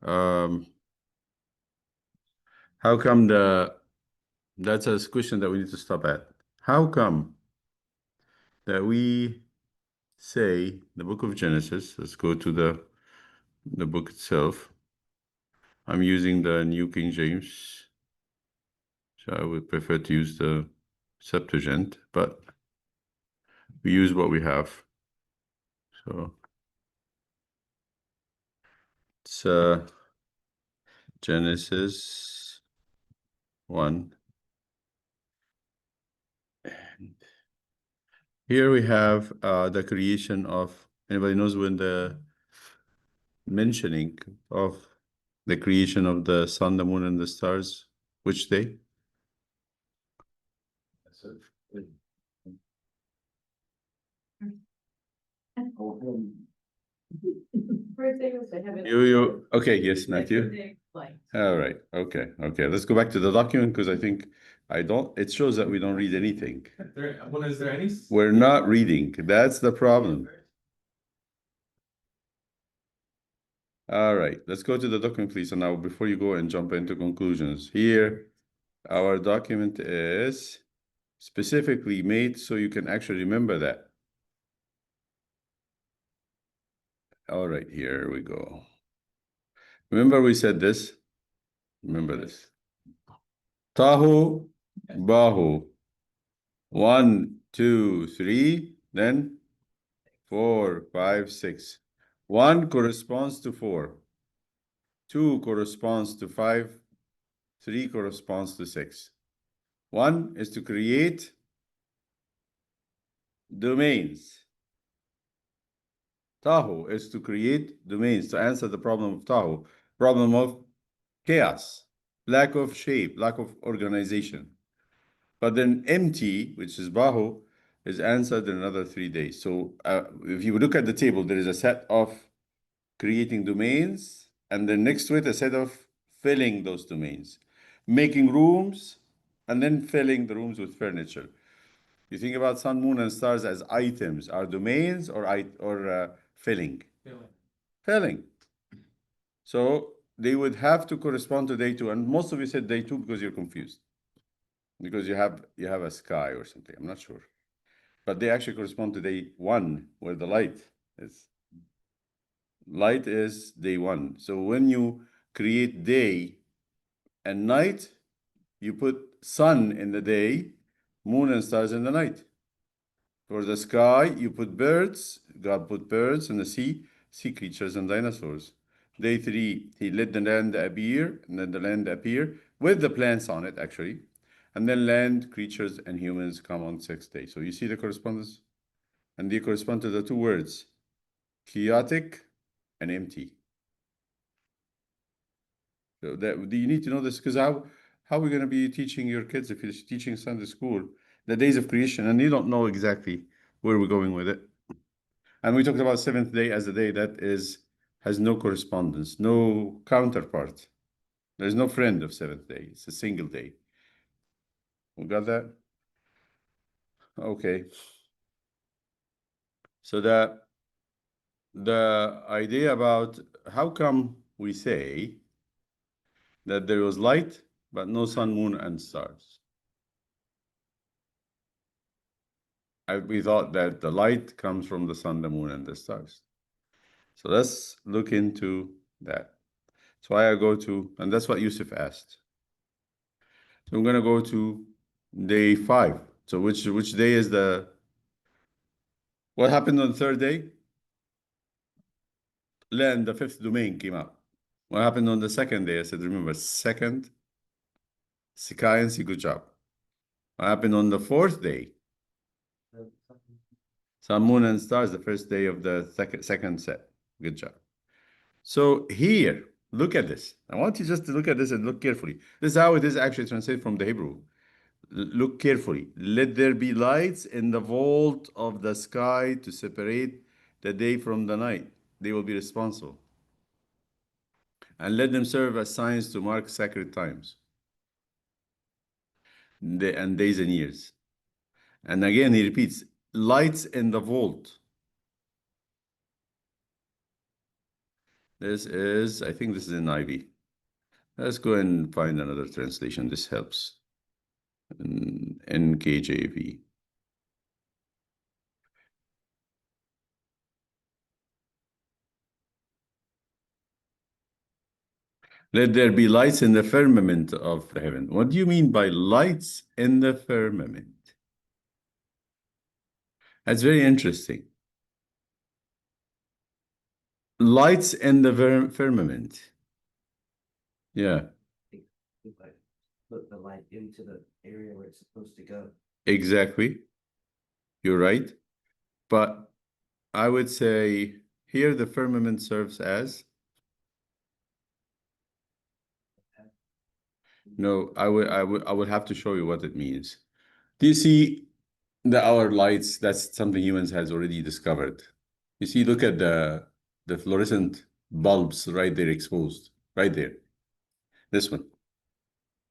How come that's a question that we need to stop at. How come that we say the book of Genesis, let's go to the book itself. I'm using the New King James, so I would prefer to use the Septuagint, but we use what we have. So it's Genesis 1. And here we have the creation of, anybody knows when the mentioning of the creation of the sun, the moon, and the stars, which day? Okay, yes, Matthew. All right, okay. Let's go back to the document because I think it shows that we don't read anything. Is there any? We're not reading. That's the problem. All right, let's go to the document, please. And now, before you go and jump into conclusions, here, our document is specifically made so you can actually remember that. All right, here we go. Remember we said this? Remember this. Tahu, Bahu. 1, 2, 3, then 4, 5, 6. 1 corresponds to 4. 2 corresponds to 5. 3 corresponds to 6. 1 is to create domains. Tahu is to create domains, to answer the problem of Tahu, problem of chaos, lack of shape, lack of organization. But then empty, which is Bahu, is answered in another 3 days. So if you look at the table, there is a set of creating domains, and then next to it, a set of filling those domains, making rooms, and then filling the rooms with furniture. You think about sun, moon, and stars as items, are domains or filling? Filling. So they would have to correspond to day 2, and most of you said day 2 because you're confused. Because you have a sky or something, I'm not sure. But they actually correspond to day 1, where the light is. Light is day 1. So when you create day and night, you put sun in the day, moon and stars in the night. For the sky, you put birds. God put birds in the sea creatures and dinosaurs. Day 3, he let the land appear, and then the land appear with the plants on it, actually. And then land, creatures, and humans come on 6th day. So you see the correspondence? And they correspond to the 2 words, chaotic and empty. So do you need to know this? Because how are we going to be teaching your kids if you're teaching Sunday school the days of creation and you don't know exactly where we're going with it? And we talked about 7th day as a day that has no correspondence, no counterpart. There's no friend of 7th day. It's a single day. We got that? Okay. So the idea about how come we say that there was light, but no sun, moon, and stars? We thought that the light comes from the sun, the moon, and the stars. So let's look into that. That's why I go to, and that's what Yusuf asked. So I'm going to go to day 5. So which day is what happened on the 3rd day? Land, the 5th domain came out. What happened on the 2nd day? I said, remember, 2nd, Sikai and Si, good job. What happened on the 4th day? Sun, moon, and stars, the 1st day of the second set. Good job. So here, look at this. I want you just to look at this and look carefully. This is how it is actually translated from the Hebrew. Look carefully. Let there be lights in the vault of the sky to separate the day from the night. They will be responsible. And let them serve as signs to mark sacred times and days and years. And again, he repeats, lights in the vault. This is, I think this is in Ivy. Let's go and find another translation. This helps. NKJV. Let there be lights in the firmament of heaven. What do you mean by lights in the firmament? That's very interesting. Lights in the firmament. Yeah, Like, put the light into the area where it's supposed to go. exactly. You're right. But I would say here the firmament serves as. No, I would have to show you what it means. Do you see our lights? That's something humans has already discovered. You see, look at the fluorescent bulbs right there exposed, right there. This one,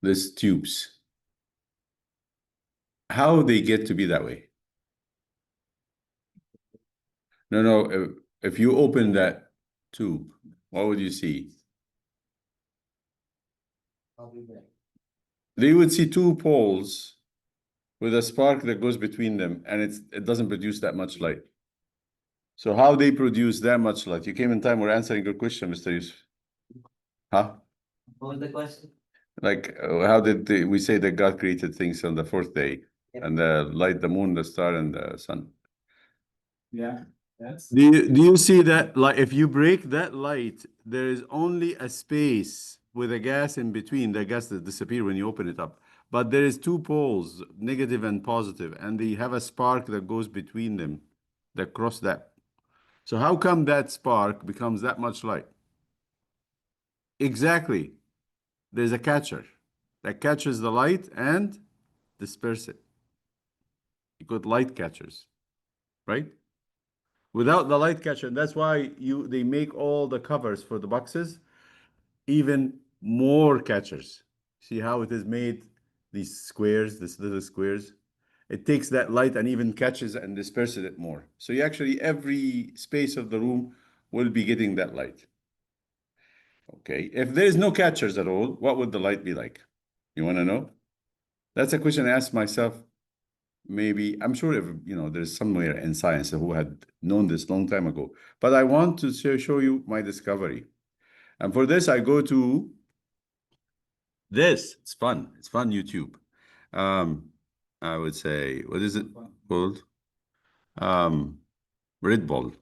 this tubes. How they get to be that way? No. If you open that tube, what would you see? They would see two poles with a spark that goes between them, and it doesn't produce that much light. So how they produce that much light? You came in time. We're answering your question, Mr. Yusuf. Huh? What was the question? Like, how did we say that God created things on the fourth day, and the light, the moon, the star, and the sun? Yeah, that's. Do you see that? Like, if you break that light, there is only a space with a gas in between. The gas that disappear when you open it up. But there is two poles, negative and positive, and they have a spark that goes between them, that cross that. So how come that spark becomes that much light? Exactly. There's a catcher that catches the light and disperse it. You got light catchers, right? Without the light catcher, that's why they make all the covers for the boxes even more catchers. See how it is made? These squares, these little squares. It takes that light and even catches and disperses it more. So you actually, every space of the room will be getting that light. Okay, if there is no catchers at all, what would the light be like? You want to know? That's a question I asked myself. Maybe, I'm sure if, there's somewhere in science who had known this long time ago. But I want to show you my discovery. And for this, I go to this. It's fun. It's fun, YouTube. I would say, what is it called? Red Bull.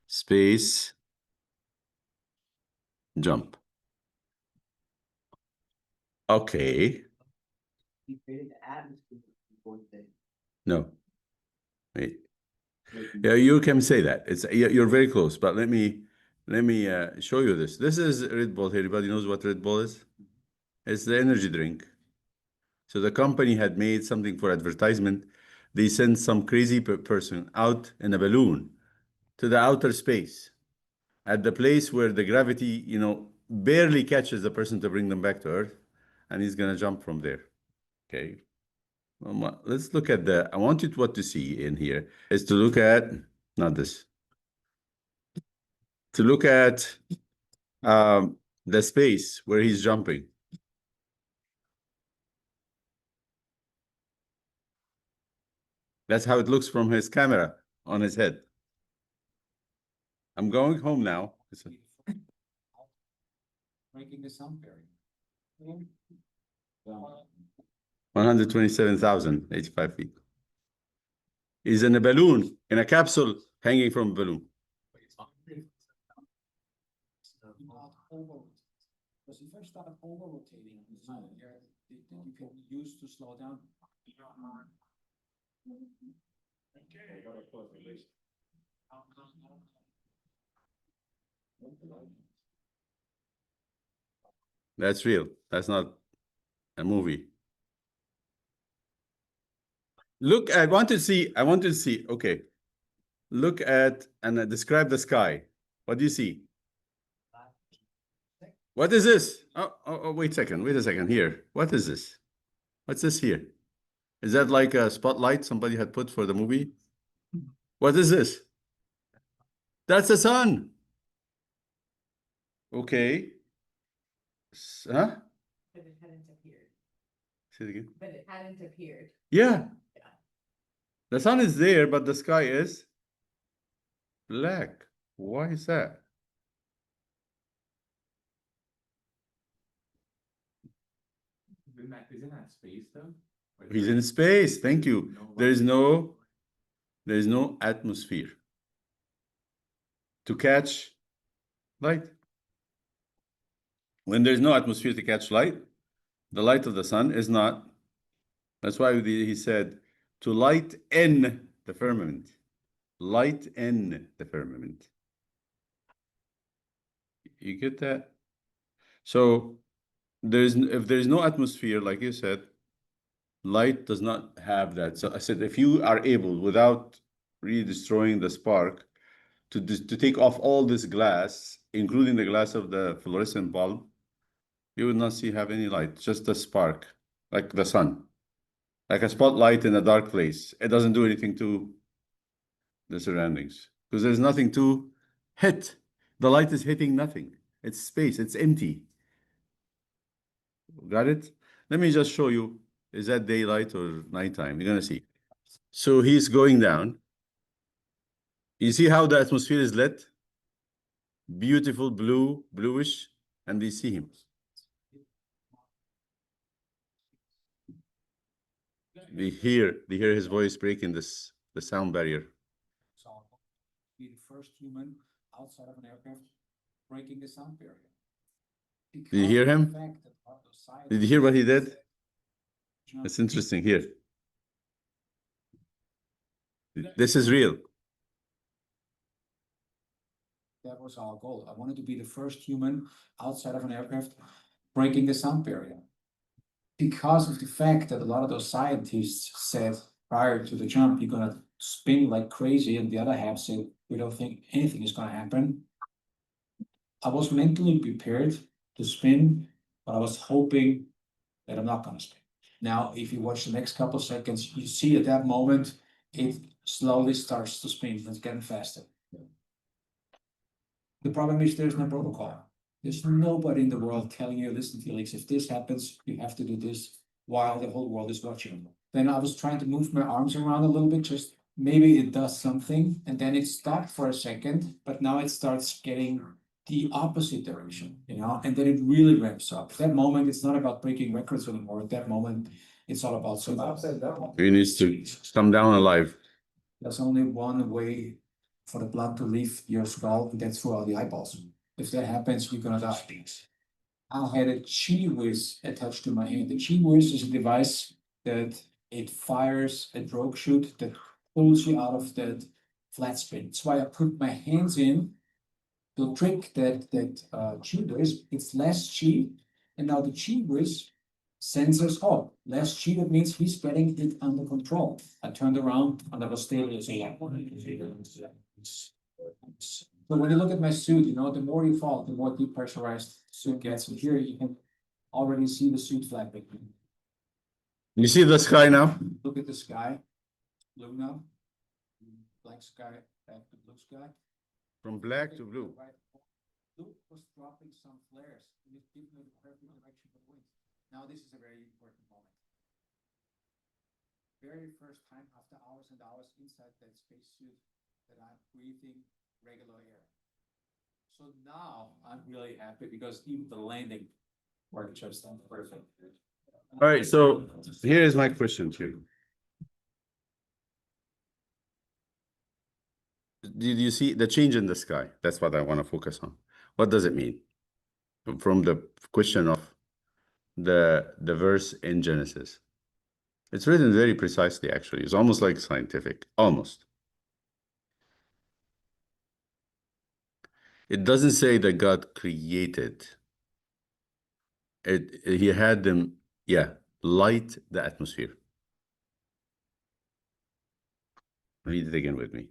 Space jump. Okay. He created the atmosphere before the day. No. Wait. Yeah, you can say that. You're very close, but let me show you this. This is Red Bull. Everybody knows what Red Bull is? It's the energy drink. So the company had made something for advertisement. They sent some crazy person out in a balloon to the outer space at the place where the gravity, barely catches the person to bring them back to Earth, and he's gonna jump from there. Okay. Let's look at I want you what to see in here is to look at, not this, to look at the space where he's jumping. That's how it looks from his camera on his head. I'm going home now. Making the sound very. 127,085 feet. He's in a balloon, in a capsule, hanging from a balloon. Because if I start over rotating, you can use to slow down. That's real. That's not a movie. Look, I want to see, okay. Look at and describe the sky. What do you see? What is this? Oh, wait a second. Here. What is this? What's this here? Is that like a spotlight somebody had put for the movie? What is this? That's the sun. Okay. Huh? But it hadn't appeared, Say it again. but it hadn't appeared. Yeah. Yeah. The sun is there, but the sky is black. Why is that? Isn't that space though? Or is He's there in space. Thank you. no There is light? no atmosphere to catch light. When there's no atmosphere to catch light, the light of the sun is not. That's why he said to light in the firmament. Light in the firmament. You get that? So if there's no atmosphere, like you said, light does not have that. So I said, if you are able, without really destroying the spark, to take off all this glass, including the glass of the fluorescent bulb, you would not have any light, just a spark, like the sun, like a spotlight in a dark place. It doesn't do anything to the surroundings because there's nothing to hit. The light is hitting nothing. It's space. It's empty. Got it? Let me just show you. Is that daylight or nighttime? You're gonna see. So he's going down. You see how the atmosphere is lit? Beautiful blue, bluish, and we see him. They hear his voice breaking the sound barrier. So be the first human outside of an aircraft breaking the sound barrier. Did you hear Because of him? the fact that a lot of scientists Did you hear what he did? said, It's interesting here. This is real. That was our goal. I wanted to be the first human outside of an aircraft breaking the sound barrier. Because of the fact that a lot of those scientists said prior to the jump, you're gonna spin like crazy, and the other half said, we don't think anything is gonna happen. I was mentally prepared to spin, but I was hoping that I'm not gonna spin. Now, if you watch the next couple of seconds, you see at that moment, it slowly starts to spin, it's getting faster. The problem is there's no protocol. There's nobody in the world telling you, listen, Felix, if this happens, you have to do this while the whole world is watching. Then I was trying to move my arms around a little bit, just maybe it does something, and then it stopped for a second, but now it starts getting the opposite direction, and then it really ramps up. That moment, it's not about breaking records anymore. At that moment, it's all about survival. He needs to come down alive. There's only one way for the blood to leave your skull, and that's through all the eyeballs. If that happens, you're gonna die. I had a Chi Whiz attached to my hand. The Chi Whiz is a device that it fires a drogue chute that pulls you out of that flat spin. That's why I put my hands in. The trick that Chi does, it's less Chi, and now the Chi Whiz sensors, oh, less Chi, that means he's getting it under control. I turned around and I was stable. So when you look at my suit, the more you fall, the more depressurized the suit gets. And here you can already see the suit flapping. You see the sky now? Look at the sky, blue now. Black sky, back to blue sky. From black to blue. Right. Blue was dropping some flares, and it gave me the perfect direction for the wind. Now this is a very important moment. Very first time after hours and hours inside that spacesuit that I'm breathing regular air. So now I'm really happy because even the landing worked just perfect. All right, so here is my question to you. Did you see the change in the sky? That's what I want to focus on. What does it mean? From the question of the verse in Genesis. It's written very precisely, actually. It's almost like scientific, almost. It doesn't say that God created. He had them, light the atmosphere. Read it again with me.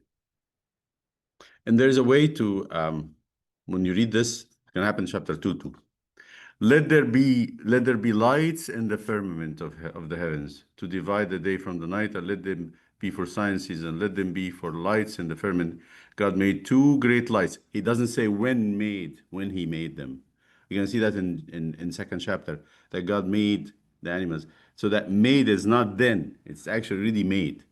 And there's a way to, when you read this, it's going to happen in chapter 2 too. Let there be lights in the firmament of the heavens to divide the day from the night, and let them be for sciences, and let them be for lights in the firmament. God made two great lights. He doesn't say when he made them. You're going to see that in second chapter, that God made the animals. So that made is not then, it's actually really made.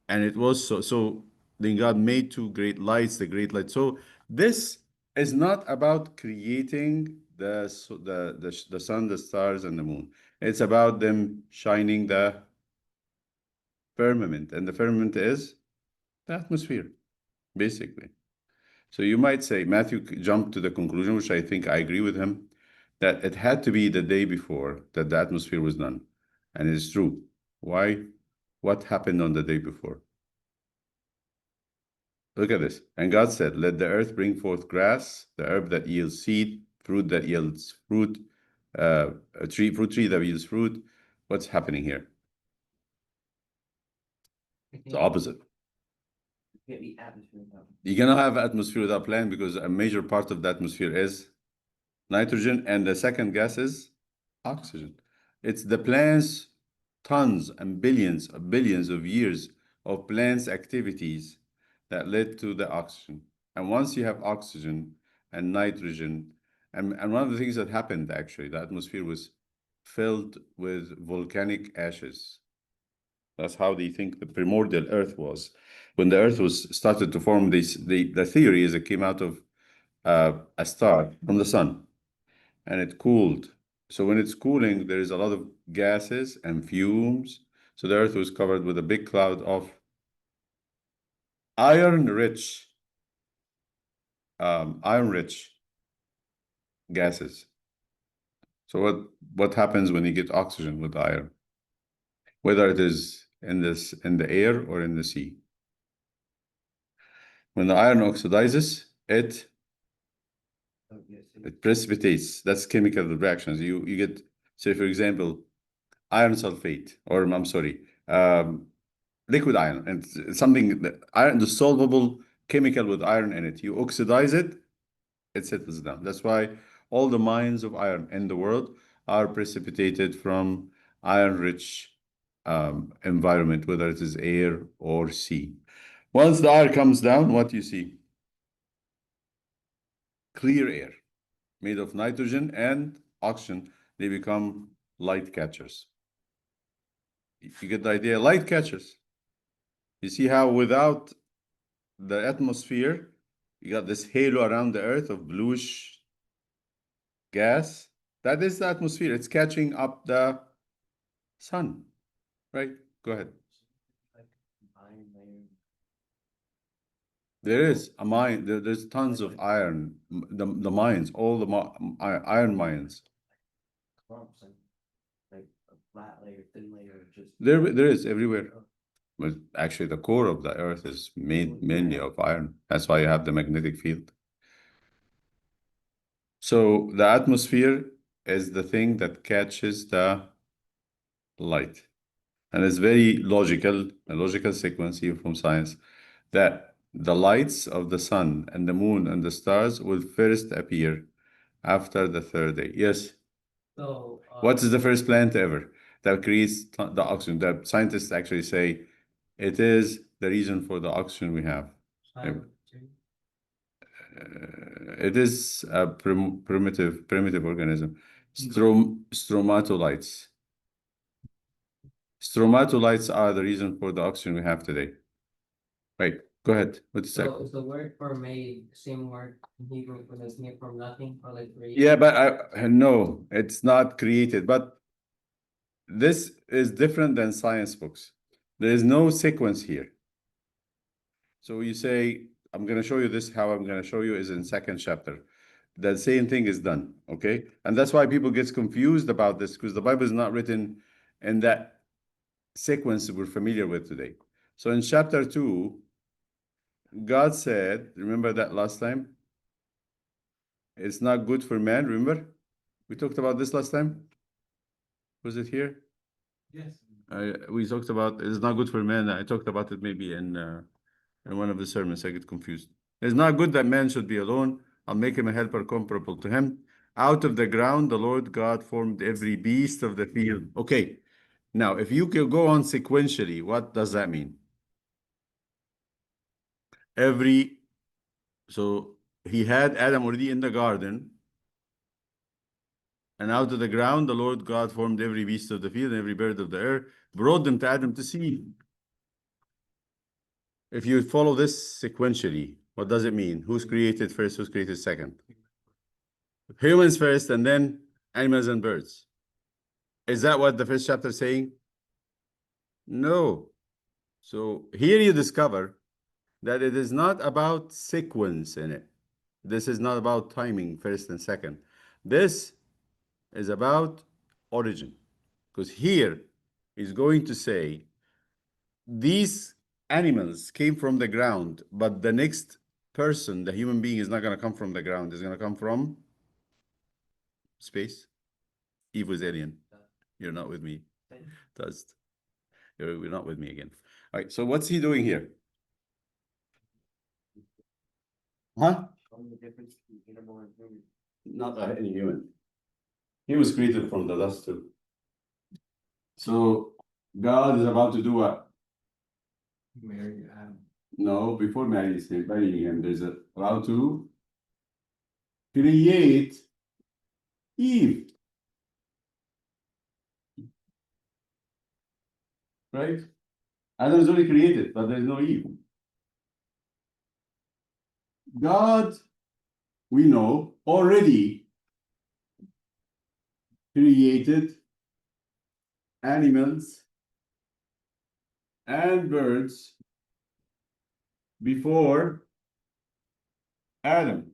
And it was so then God made two great lights, the great light. So this is not about creating the sun, the stars, and the moon. It's about them shining the firmament, and the firmament is the atmosphere, basically. So you might say Matthew jumped to the conclusion, which I think I agree with him, that it had to be the day before that the atmosphere was done, and it's true. Why? What happened on the day before? Look at this. And God said, let the earth bring forth grass, the herb that yields seed, fruit that yields fruit, fruit tree that yields fruit. What's happening here? It's the opposite. Can't be atmosphere without. You cannot have atmosphere without plant, because a major part of the atmosphere is nitrogen, and the second gas is oxygen. It's the plants, tons and billions of years of plants' activities that led to the oxygen. And once you have oxygen and nitrogen, and one of the things that happened, actually, the atmosphere was filled with volcanic ashes. That's how they think the primordial Earth was. When the Earth was started to form, the theory is it came out of a star from the sun, and it cooled. So when it's cooling, there is a lot of gases and fumes. So the Earth was covered with a big cloud of iron-rich gases. So what happens when you get oxygen with iron? Whether it is in the air or in the sea. When the iron oxidizes, it Oh, yes. it precipitates. That's chemical reactions. You get, say, for example, iron sulfate, or I'm sorry, liquid iron, and it's something that iron, the solvable chemical with iron in it. You oxidize it, it settles down. That's why all the mines of iron in the world are precipitated from iron-rich environment, whether it is air or sea. Once the iron comes down, what do you see? Clear air made of nitrogen and oxygen. They become light catchers. You get the idea? Light catchers. You see how without the atmosphere, you got this halo around the Earth of bluish gas. That is the atmosphere. It's catching up the sun, right? Go ahead. Like iron layer. There is a mine. There's tons of iron. The mines, all the iron mines. Clumps and like a flat layer, thin layer, just. There is everywhere. But actually, the core of the Earth is made mainly of iron. That's why you have the magnetic field. So the atmosphere is the thing that catches the light. And it's very logical, a logical sequence here from science, that the lights of the sun and the moon and the stars will first appear after the third day. Yes. So. What is the first plant ever that creates the oxygen? That scientists actually say it is the reason for the oxygen we have. It is a primitive organism. Stromatolites. Stromatolites are the reason for the oxygen we have today. Right, go ahead. What's the So second? is the word for made the same word in Hebrew when it's made from nothing or like created? Yeah, but no, it's not created. But this is different than science books. There is no sequence here. So you say, I'm going to show you this. How I'm going to show you is in second chapter. The same thing is done, okay? And that's why people get confused about this, because the Bible is not written in that sequence we're familiar with today. So in chapter 2, God said, remember that last time? It's not good for man, remember? We talked about this last time? Was it here? Yes. We talked about it's not good for man. I talked about it maybe in one of the sermons. I get confused. It's not good that man should be alone. I'll make him a helper comparable to him. Out of the ground, the Lord God formed every beast of the field. Okay. Now, if you can go on sequentially, what does that mean? So he had Adam already in the garden, and out of the ground the Lord God formed every beast of the field and every bird of the air, brought them to Adam to see. If you follow this sequentially, what does it mean? Who's created first? Who's created second? Humans first, and then animals and birds. Is that what the first chapter is saying? No. So here you discover that it is not about sequence in it. This is not about timing, first and second. This is about origin. Because here he's going to say these animals came from the ground, but the next person, the human being, is not going to come from the ground. It's going to come from space. Eve was alien. You're not with me. Dust. You're not with me again. All right. So what's he doing here? Huh? Only difference between animal and human. Not any human. He was created from the dust too. So God is about to do what? Mary, Adam. No, before marrying him, there's about to create Eve. Right? Adam is only created, but there's no Eve. God, we know, already created animals and birds before Adam.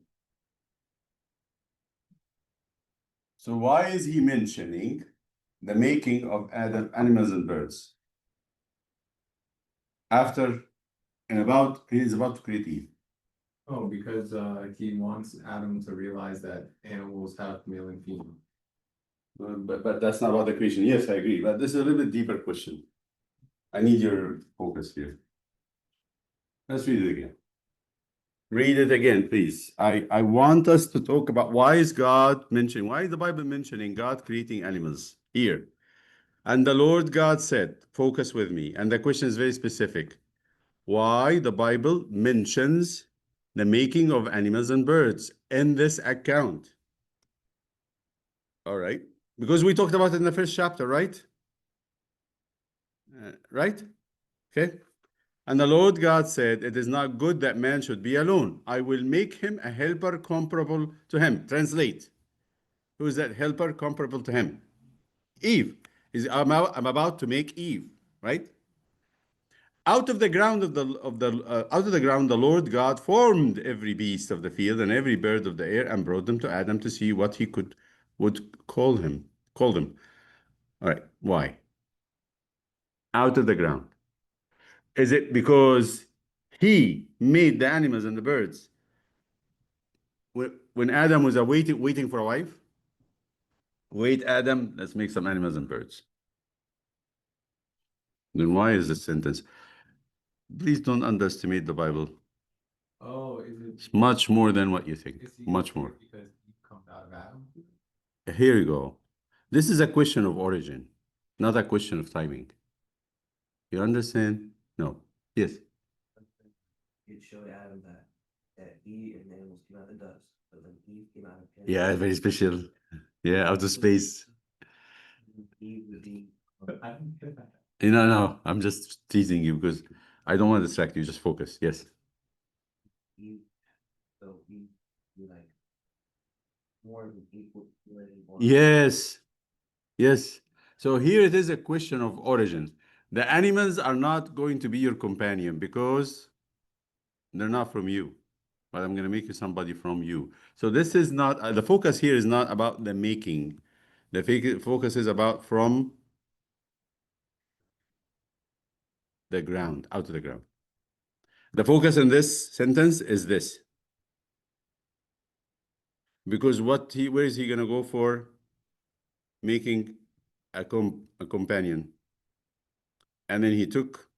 So why is he mentioning the making of Adam, animals and birds? After he is about to create Eve. Oh, because he wants Adam to realize that animals have male and female. But that's not about the creation. Yes, I agree. But this is a little bit deeper question. I need your focus here. Let's read it again. Read it again, please. I want us to talk about why is the Bible mentioning God creating animals here? And the Lord God said, focus with me. And the question is very specific. Why the Bible mentions the making of animals and birds in this account? All right. Because we talked about it in the first chapter, right? Right? Okay. And the Lord God said, it is not good that man should be alone. I will make him a helper comparable to him. Translate. Who is that helper comparable to him? Eve. I'm about to make Eve, right? Out of the ground the Lord God formed every beast of the field and every bird of the air and brought them to Adam to see what he would call them. All right. Why? Out of the ground. Is it because he made the animals and the birds when Adam was waiting for a wife? Wait, Adam, let's make some animals and birds. Then why is this sentence? Please don't underestimate the Bible. Oh, is it? It's much more than what you think. Is he Much more. Because he comes out of Adam. Here you go. This is a question of origin, not a question of timing. You understand? No. Yes. It showed Adam that Eve and the animals came out of the dust, but then Eve came out of him. Yeah, very special. Yeah, outer space. Eve would be. I don't get that. No, I'm just teasing you because I don't want to distract you. Just focus. Yes. Eve, so Eve be like more of an equal. Yes. Yes. So here it is a question of origin. The animals are not going to be your companion because they're not from you. But I'm going to make you somebody from you. So this is not, the focus here is not about the making. The focus is about from the ground, out of the ground. The focus in this sentence is this. Because where is he going to go for making a companion? And then he took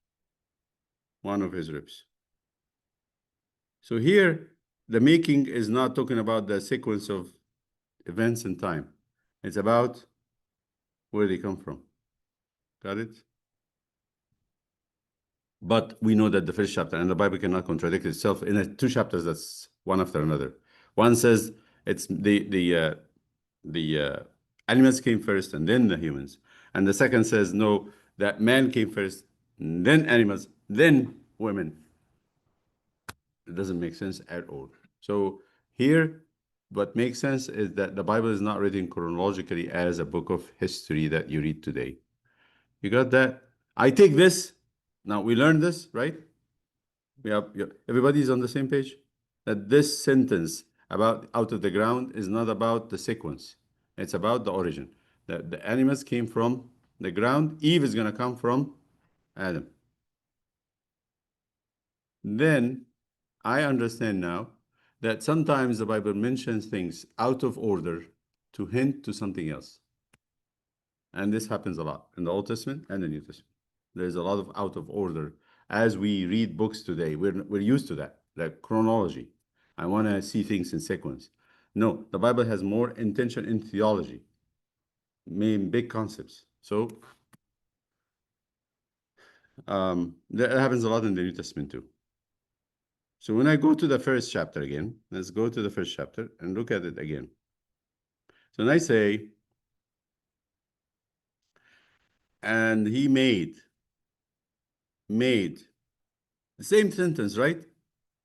one of his ribs. So here, the making is not talking about the sequence of events in time. It's about where they come from. Got it? But we know that the first chapter, and the Bible cannot contradict itself in two chapters that's one after another. One says it's the animals came first and then the humans. And the second says, no, that man came first, then animals, then women. It doesn't make sense at all. So here, what makes sense is that the Bible is not written chronologically as a book of history that you read today. You got that? I take this. Now we learned this, right? Everybody's on the same page? That this sentence about out of the ground is not about the sequence. It's about the origin. The animals came from the ground. Eve is going to come from Adam. Then I understand now that sometimes the Bible mentions things out of order to hint to something else. And this happens a lot in the Old Testament and the New Testament. There's a lot of out of order. As we read books today, we're used to that chronology. I want to see things in sequence. No, the Bible has more intention in theology, main big concepts. So that happens a lot in the New Testament too. So when I go to the first chapter again, let's go to the first chapter and look at it again. So when I say, and he made, the same sentence, right?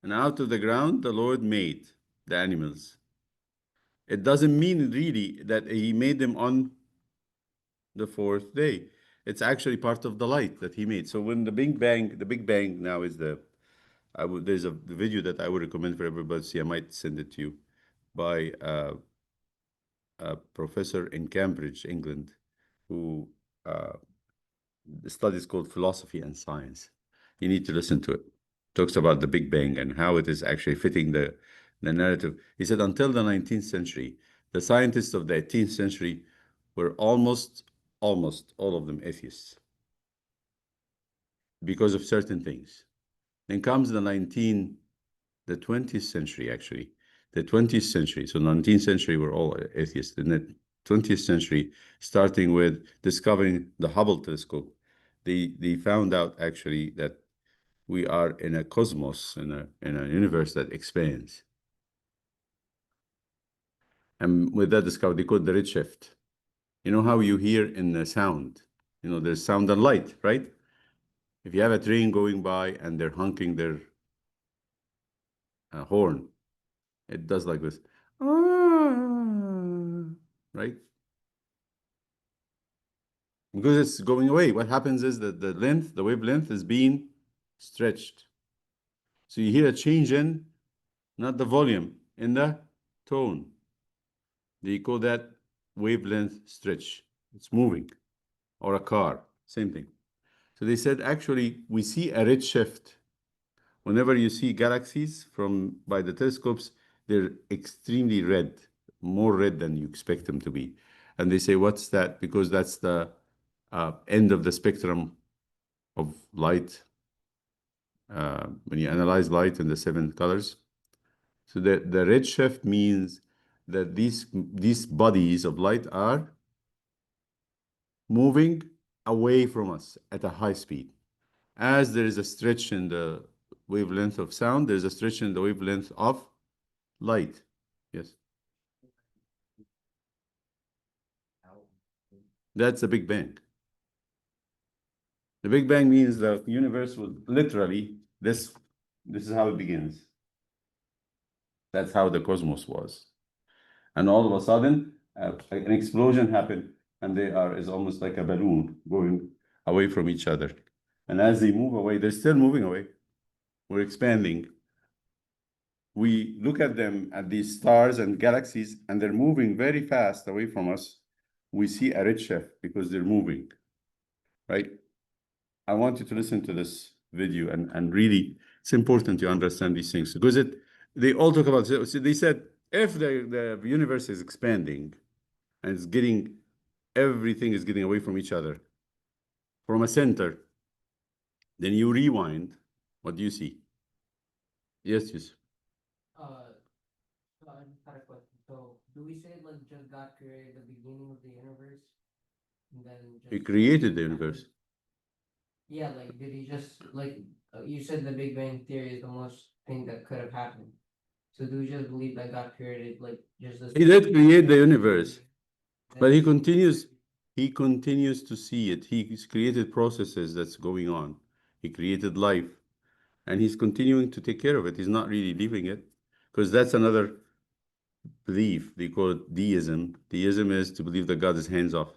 And out of the ground, the Lord made the animals. It doesn't mean really that he made them on the fourth day. It's actually part of the light that he made. So when the Big Bang now is there's a video that I would recommend for everybody to see. I might send it to you by a professor in Cambridge, England, who the study is called Philosophy and Science. You need to listen to it. Talks about the Big Bang and how it is actually fitting the narrative. He said until the 19th century, the scientists of the 18th century were almost all of them atheists because of certain things. Then comes the 20th century, actually. The 20th century, so 19th century were all atheists. In the 20th century, starting with discovering the Hubble telescope, they found out actually that we are in a cosmos, in a universe that expands. And with that discovery, they call it the redshift. You know how you hear in the sound? You know, there's sound and light, right? If you have a train going by and they're honking their horn, it does like this, right? Because it's going away. What happens is that the wavelength is being stretched. So you hear a change in, not the volume, in the tone. They call that wavelength stretch. It's moving. Or a car, same thing. So they said, actually, we see a redshift. Whenever you see galaxies by the telescopes, they're extremely red, more red than you expect them to be. And they say, what's that? Because that's the end of the spectrum of light. When you analyze light in the 7 colors. So the redshift means that these bodies of light are moving away from us at a high speed. As there is a stretch in the wavelength of sound, there's a stretch in the wavelength of light. Yes. That's the Big Bang. The Big Bang means the universe was literally, this is how it begins. That's how the cosmos was. And all of a sudden, an explosion happened, and is almost like a balloon going away from each other. And as they move away, they're still moving away. We're expanding. We look at them, at these stars and galaxies, and they're moving very fast away from us. We see a redshift because they're moving, right? I want you to listen to this video, and really, it's important to understand these things because they all talk about, so they said, if the universe is expanding and everything is getting away from each other, from a center, then you rewind, what do you see? Yes. So I just had a question. So do we say like just God created the beginning of the universe? and then He just created the happened. universe. Yeah, like, did he just, like, you said the Big Bang Theory is the most thing that could have happened. So do we just believe that God created, like, just this? He did create the universe, but he That's- continues to see it. He's created processes that's going on. He created life, and he's continuing to take care of it. He's not really leaving it, because that's another belief. They call it deism. Deism is to believe that God is hands off,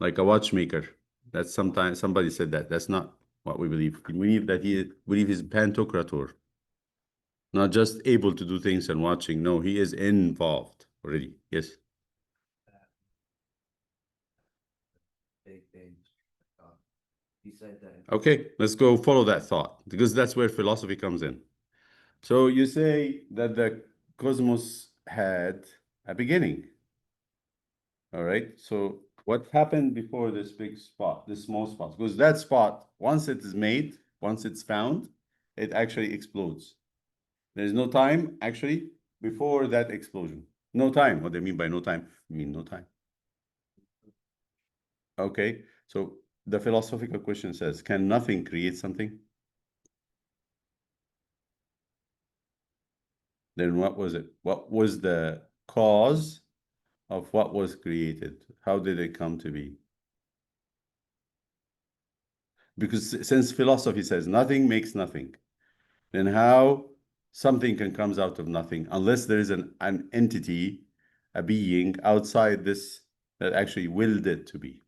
like a watchmaker. That's sometimes somebody said that. That's not what we believe. We believe that he believe he's pantocrator, not just able to do things and watching. No, he is involved already. Yes. Big thing. He said that. Okay, let's go follow that thought, because that's where philosophy comes in. So you say that the cosmos had a beginning. All right. So what happened before this big spot, this small spot? Because that spot, once it is made, once it's found, it actually explodes. There's no time actually before that explosion. No time. What do they mean by no time? I mean no time. Okay. So the philosophical question says, can nothing create something? Then what was it? What was the cause of what was created? How did it come to be? Because since philosophy says nothing makes nothing, then how something can comes out of nothing unless there is an entity, a being outside this that actually willed it to be.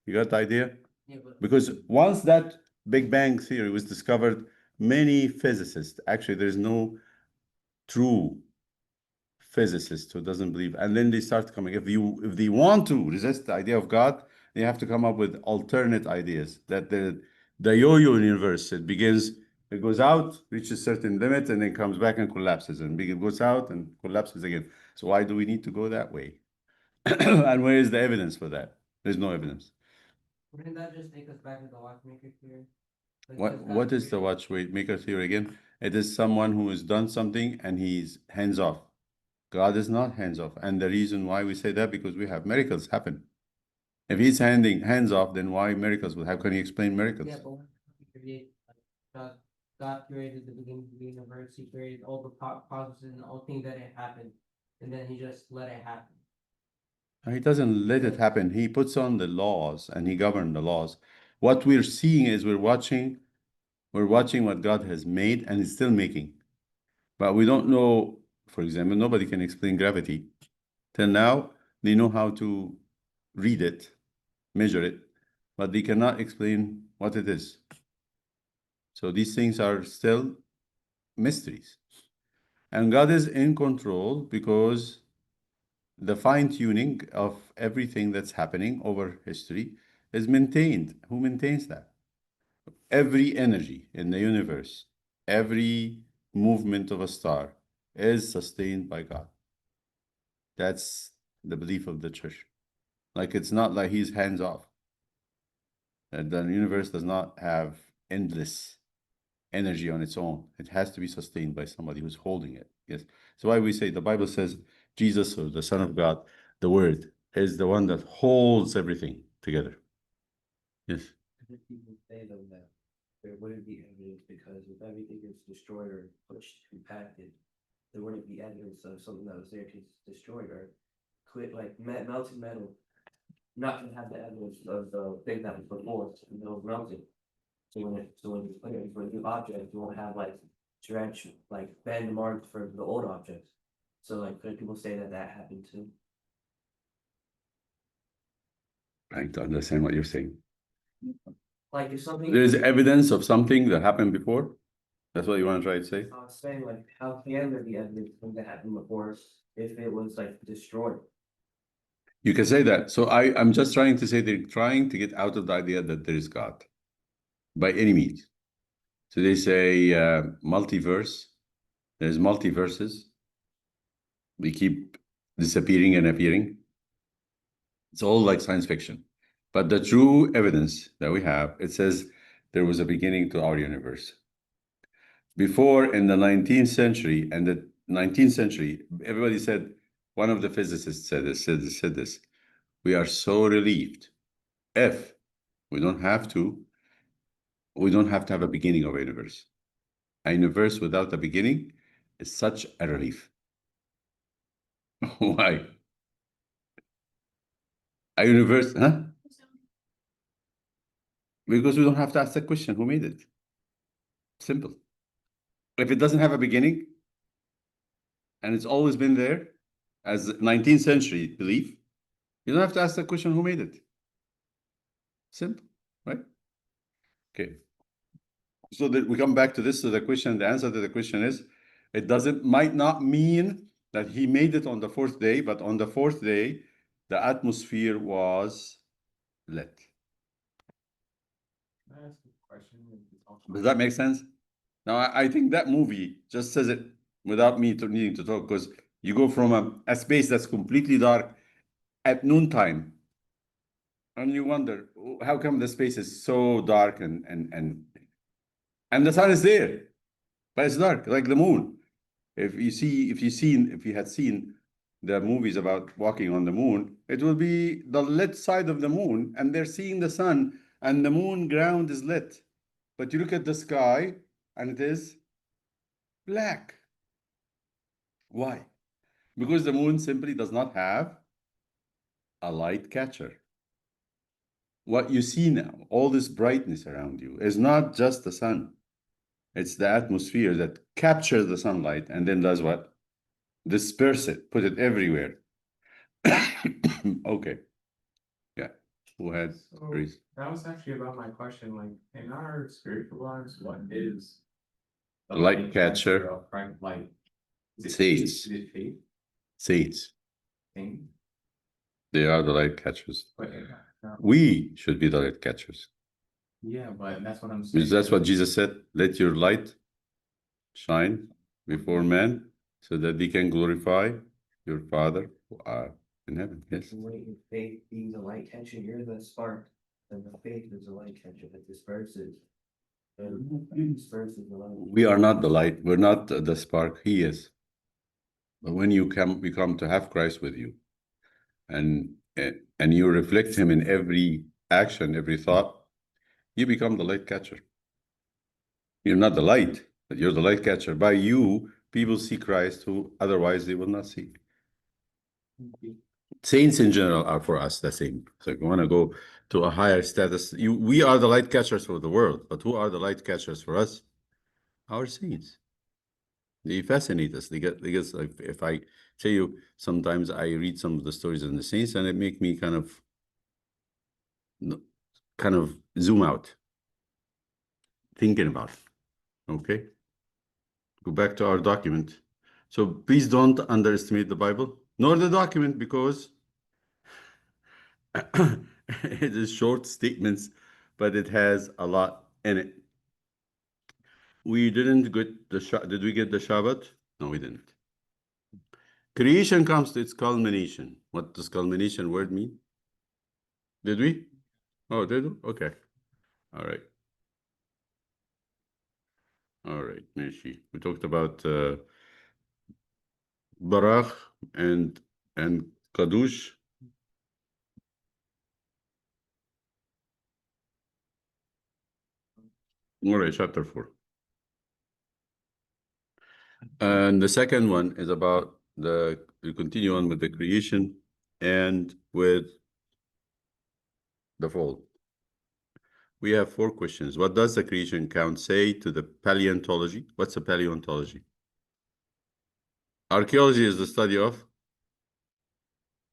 You got the idea? Yeah, but Because once that Big Bang theory was discovered, many physicists, actually there's no true physicist who doesn't believe, and then they start coming, if they want to resist the idea of God, they have to come up with alternate ideas that the yo-yo universe, it begins, it goes out, reaches certain limit, and then comes back and collapses, and it goes out and collapses again. So why do we need to go that way? And where is the evidence for that? There's no evidence. wouldn't that just take us back to the watchmaker theory? Like, What does God what is the create- watchmaker theory again? It is someone who has done something and he's hands off. God is not hands off. And the reason why we say that, because we have miracles happen. If he's hands off, then why miracles? How can he explain miracles? Yeah, but when he created, like, God created the beginning of the universe, he created all the processes and all things that had happened, and then he just let it happen. He doesn't let it happen. He puts on the laws and he governs the laws. What we're seeing is we're watching what God has made and is still making. But we don't know, for example, nobody can explain gravity. Till now, they know how to read it, measure it, but they cannot explain what it is. So these things are still mysteries. And God is in control because the fine-tuning of everything that's happening over history is maintained. Who maintains that? Every energy in the universe, every movement of a star is sustained by God. That's the belief of the church. Like, it's not like he's hands off. The universe does not have endless energy on its own. It has to be sustained by somebody who's holding it. Yes. So why we say the Bible says Jesus, or the Son of God, the Word, is the one that holds everything together. Yes. If people say though that there wouldn't be evidence because if everything is destroyed or pushed, compacted, there wouldn't be evidence of something that was there because it's destroyed or quit like melted metal. Not gonna have the evidence of the thing that was before, and it was melted. So when you put it for a new object, you won't have like stretch, like bend marks for the old objects. So like, could people say that that happened too? Trying to understand what you're saying. Like if something. There's evidence of something that happened before. That's what you want to try to say? I was saying like, how can there be evidence of that happened before if it was like destroyed? You can say that. So I'm just trying to say they're trying to get out of the idea that there is God by any means. So they say multiverse. There's multiverses. We keep disappearing and appearing. It's all like science fiction. But the true evidence that we have, it says there was a beginning to our universe. Before, in the 19th century, and the 19th century, everybody said, one of the physicists said this, we are so relieved if we don't have to have a beginning of a universe. A universe without a beginning is such a relief. Why? A universe, huh? Because we don't have to ask the question, who made it? Simple. If it doesn't have a beginning, and it's always been there as 19th century belief, you don't have to ask the question, who made it? Simple, right? Okay. So that we come back to this, so the question, the answer to the question is, it might not mean that he made it on the fourth day, but on the fourth day, the atmosphere was lit. Can I ask a question? Does that make sense? Now, I think that movie just says it without me needing to talk, because you go from a space that's completely dark at noontime, and you wonder, how come the space is so dark and the sun is there, but it's dark, like the moon. If you had seen the movies about walking on the moon, it will be the lit side of the moon, and they're seeing the sun, and the moon ground is lit. But you look at the sky, and it is black. Why? Because the moon simply does not have a light catcher. What you see now, all this brightness around you, is not just the sun. It's the atmosphere that captures the sunlight and then does what? Disperse it, put it everywhere. Okay. Yeah. Who had So, Reese? that was actually about my question, like, in our spiritual lives, what is the Light catcher. of bright light? Saints. Is it faith Saints. thing? They are the light catchers. But, We should be the light catchers. yeah, but that's what I'm saying. Because that's what Jesus said. Let your light shine before men so that they can glorify your Father who are in heaven. Yes. Wait, if faith being the light catcher, you're the spark, and the faith is the light catcher that disperses. And disperses the light. We are not the light. We're not the spark. He is. But when you come to have Christ with you, and you reflect him in every action, every thought, you become the light catcher. You're not the light, but you're the light catcher. By you, people see Christ who otherwise they will not see. Saints in general are for us the same. So if you want to go to a higher status, we are the light catchers for the world, but who are the light catchers for us? Our saints. They fascinate us. They get like, if I tell you, sometimes I read some of the stories in the saints, and it make me kind of zoom out, thinking about it. Okay. Go back to our document. So please don't underestimate the Bible, nor the document, because it is short statements, but it has a lot in it. We didn't get did we get the Shabbat? No, we didn't. Creation comes to its culmination. What does culmination word mean? Did we? Oh, did we? Okay. All right. All right, Meshi. We talked about Barach and Kadush. All right, chapter 4. And the second one is about we continue on with the creation and with the fall. We have 4 questions. What does the creation count say to the paleontology? What's a paleontology? Archaeology is the study of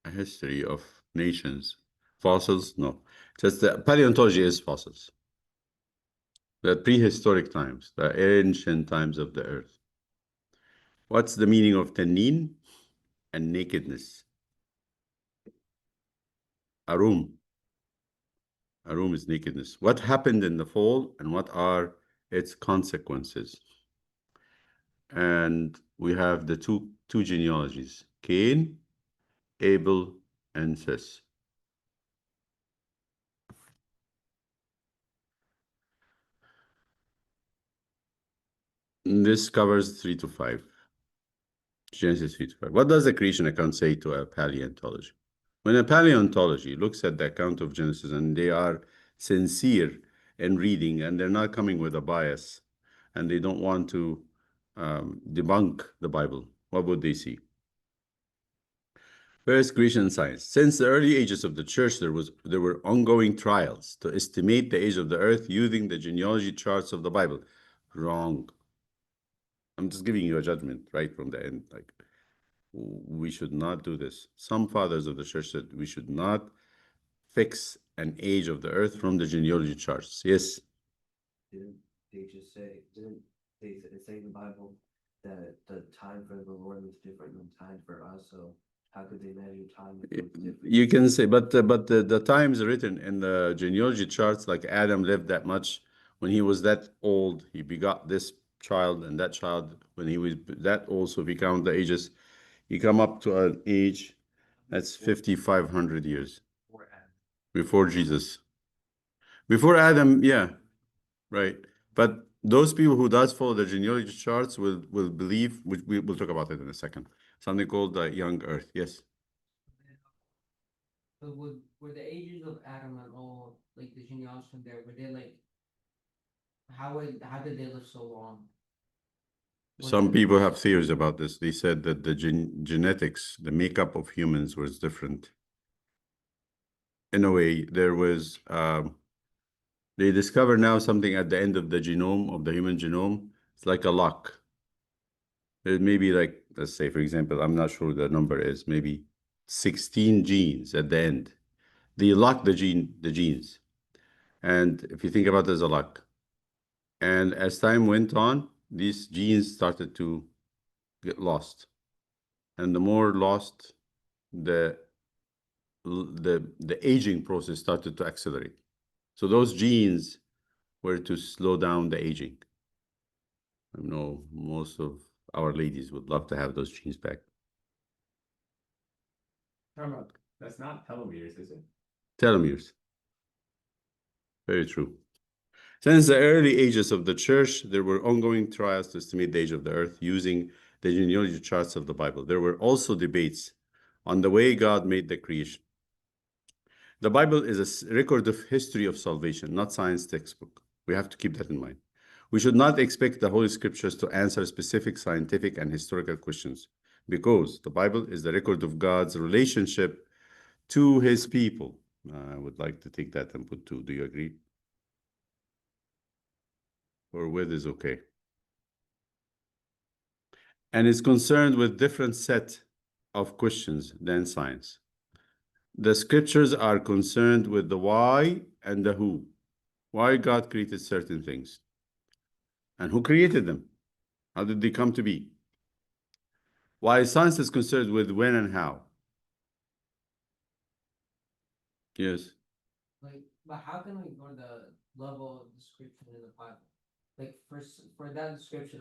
a history of nations. Fossils? No. Just the paleontology is fossils. The prehistoric times, the ancient times of the earth. What's the meaning of tanin and nakedness? Arum. Arum is nakedness. What happened in the fall and what are its consequences? And we have the two genealogies, Cain, Abel, and Seth. This covers 3 to 5. Genesis 3 to 5. What does the creation account say to a paleontology? When a paleontology looks at the account of Genesis and they are sincere in reading and they're not coming with a bias and they don't want to debunk the Bible, what would they see? First, creation science. Since the early ages of the church, there were ongoing trials to estimate the age of the earth using the genealogy charts of the Bible. Wrong. I'm just giving you a judgment right from the end. Like, we should not do this. Some fathers of the church said we should not fix an age of the earth from the genealogy charts. Yes. Didn't they just say, didn't they say in the Bible that the time for the Lord was different than time for us, so how could they measure time? if it was different? You can say, but the times written in the genealogy charts, like Adam lived that much when he was that old, he begot this child and that child when he was that old. So if you count the ages, you come up to an age that's 5,500 years Before Adam. before Jesus. Before Adam, yeah, right. But those people who does follow the genealogy charts will believe, which we'll talk about it in a second, something called the young earth. Yes. So were the ages of Adam and all, like the genealogy from there, were they like, how did they live so long? Was Some it- people have theories about this. They said that the genetics, the makeup of humans was different. In a way, there was, they discover now something at the end of the genome, of the human genome. It's like a lock. It may be like, let's say, for example, I'm not sure the number is, maybe 16 genes at the end. They lock the genes. And if you think about it as a lock, and as time went on, these genes started to get lost. And the more lost, the aging process started to accelerate. So those genes were to slow down the aging. I know most of our ladies would love to have those genes back. That's not telomeres, is it? Telomeres. Very true. Since the early ages of the church, there were ongoing trials to estimate the age of the earth using the genealogy charts of the Bible. There were also debates on the way God made the creation. The Bible is a record of history of salvation, not science textbook. We have to keep that in mind. We should not expect the Holy Scriptures to answer specific scientific and historical questions because the Bible is the record of God's relationship to his people. I would like to take that and put 2. Do you agree? Or with is okay. And is concerned with different set of questions than science. The scriptures are concerned with the why and the who. Why God created certain things. And who created them? How did they come to be? Why science is concerned with when and how. Yes. Like, but how can we ignore the level of description in the Bible? Like for that description,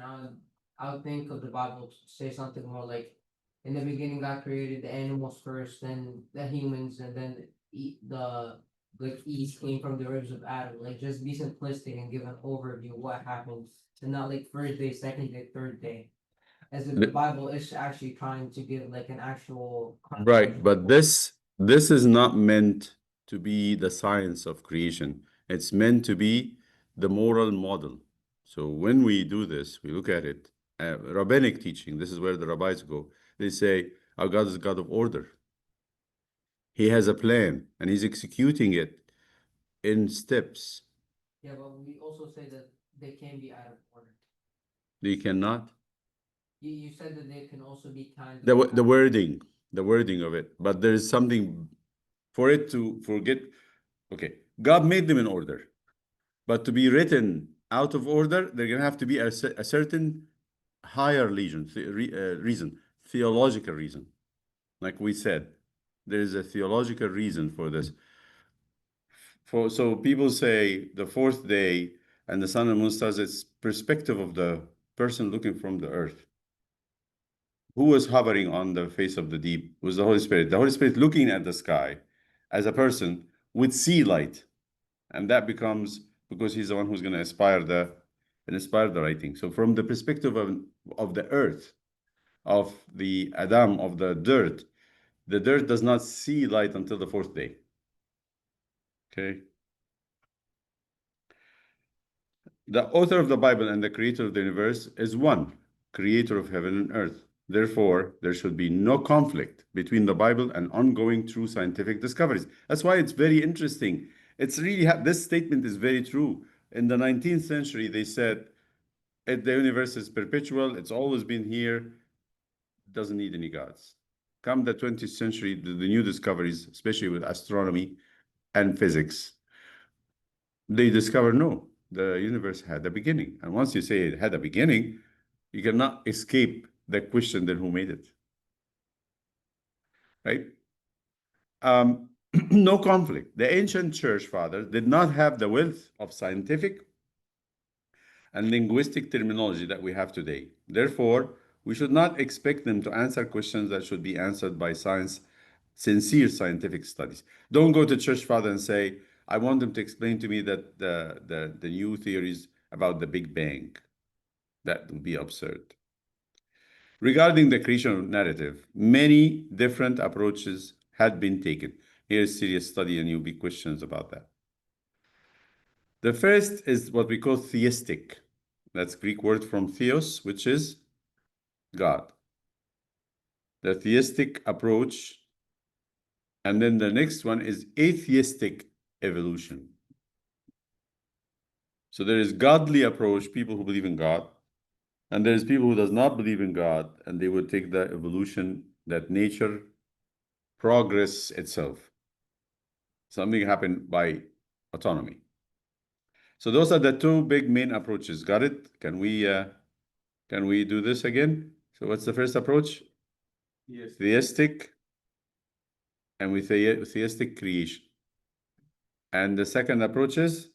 I would think of the Bible to say something more like, in the beginning, God created the animals first, then the humans, and then the Eve came from the ribs of Adam. Like, just be simplistic and give an overview of what happened, and not like first day, second day, third day. As if the Bible is actually trying to give like an actual Right, but this is not meant to be the science of creation. It's meant to be the moral model. So when we do this, we look at it, rabbinic teaching, this is where the rabbis go. They say, our God is a God of order. He has a plan and he's executing it in steps. Yeah, but we also say that they can be out of order. They cannot. You said that they can also be kind. The wording of it, but there is something for it to forget. Okay, God made them in order, but to be written out of order, they're gonna have to be a certain higher reason, theological reason. Like we said, there is a theological reason for this. So people say the 4th day and the sun and moon stars, it's perspective of the person looking from the earth. Who was hovering on the face of the deep was the Holy Spirit. The Holy Spirit looking at the sky as a person would see light. And that becomes, because he's the one who's going to inspire the writing. So from the perspective of the earth, of the Adam, of the dirt, The dirt does not see light until the fourth day. Okay. The author of the Bible and the creator of the universe is one, creator of heaven and earth. Therefore, there should be no conflict between the Bible and ongoing true scientific discoveries. That's why it's very interesting. It's really, this statement is very true. In the 19th century, they said, the universe is perpetual, it's always been here, doesn't need any gods. Come the 20th century, the new discoveries, especially with astronomy and physics, they discover no, the universe had a beginning. And once you say it had a beginning, you cannot escape the question, then who made it? Right? No conflict. The ancient church fathers did not have the wealth of scientific and linguistic terminology that we have today. Therefore, we should not expect them to answer questions that should be answered by science, sincere scientific studies. Don't go to church father and say, I want them to explain to me that the new theories about the Big Bang. That would be absurd. Regarding the creation narrative, many different approaches had been taken. Here's serious study, and you'll be questions about that. The first is what we call theistic. That's Greek word from theos, which is God. The theistic approach. And then the next one is atheistic evolution. So there is godly approach, people who believe in God, and there's people who does not believe in God, and they would take the evolution that nature progress itself. Something happened by autonomy. So those are the two big main approaches. Got it? Can we do this again? So what's the first approach? Yes. Theistic, and with theistic creation. And the second approach is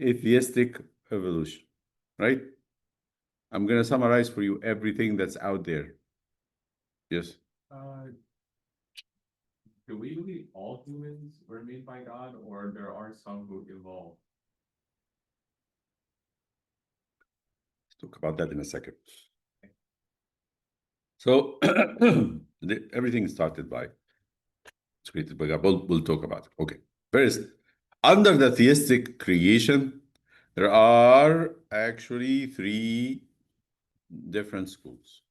atheistic evolution, right? I'm going to summarize for you everything that's out there. Yes. Do we believe all humans were made by God, or there are some who evolved? Let's talk about that in a second. So everything started by, it's created by God. We'll talk about it. Okay. First, under the theistic creation, there are actually three different schools.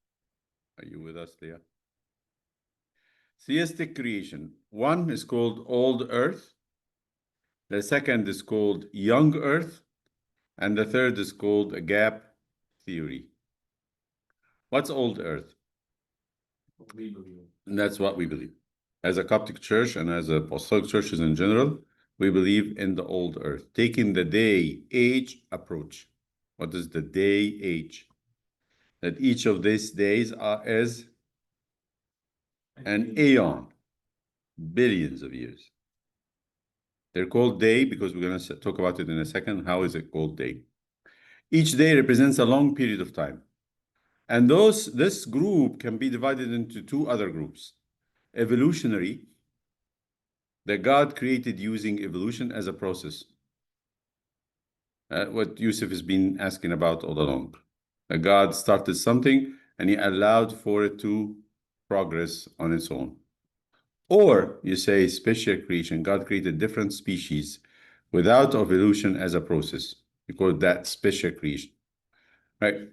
Are you with us there? Theistic creation. One is called Old Earth. The second is called Young Earth. And the third is called a gap theory. What's Old Earth? We believe. And that's what we believe. As a Coptic church and as apostolic churches in general, we believe in the old earth, taking the day-age approach. What is the day-age? That each of these days is an aeon, billions of years. They're called day because we're going to talk about it in a second. How is it called day? Each day represents a long period of time. And this group can be divided into two other groups. Evolutionary, that God created using evolution as a process. What Yusuf has been asking about all along. That God started something and he allowed for it to progress on its own. Or you say special creation. God created different species without evolution as a process. We call that special creation. Right?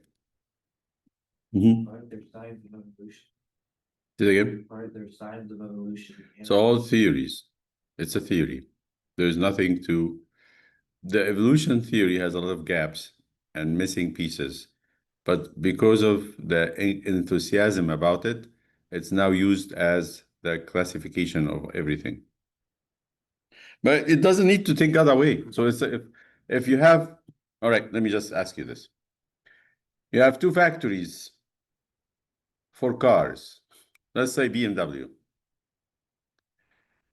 Aren't there signs of evolution? Say it again. Aren't there signs of evolution? So all theories. It's a theory. There's nothing to... The evolution theory has a lot of gaps and missing pieces. But because of the enthusiasm about it, it's now used as the classification of everything. But it doesn't need to think other way. So it's if you have... All right, let me just ask you this. You have two factories for cars. Let's say BMW.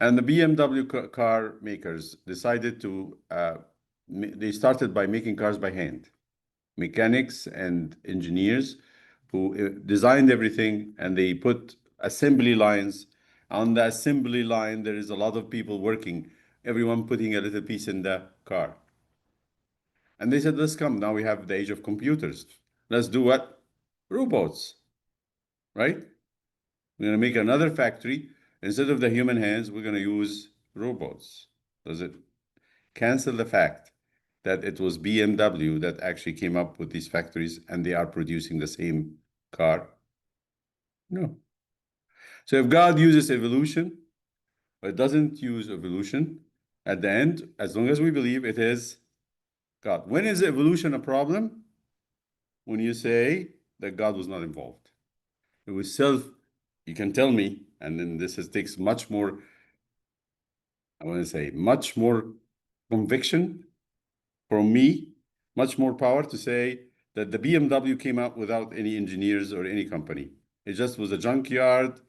And the BMW car makers decided to, they started by making cars by hand. Mechanics and engineers who designed everything, and they put assembly lines. On the assembly line, there is a lot of people working, everyone putting a little piece in the car. And they said, let's come, now we have the age of computers. Let's do what? Robots, right? We're gonna make another factory Instead of the human hands, we're going to use robots. Does it cancel the fact that it was BMW that actually came up with these factories and they are producing the same car? No. So if God uses evolution, but doesn't use evolution, at the end, as long as we believe it is God. When is evolution a problem? When you say that God was not involved. It was you can tell me, and then takes much more, I want to say, much more conviction from me, much more power to say that the BMW came out without any engineers or any company. It just was a junkyard,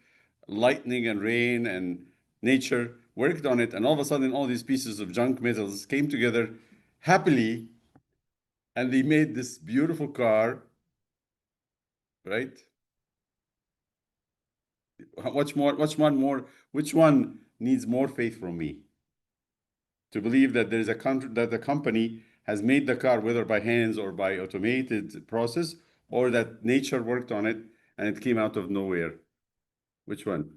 lightning and rain and nature worked on it, and all of a sudden all these pieces of junk metals came together happily, and they made this beautiful car, right? Which one needs more faith from me? To believe that there's a country, that the company has made the car, whether by hands or by automated process, or that nature worked on it and it came out of nowhere. Which one?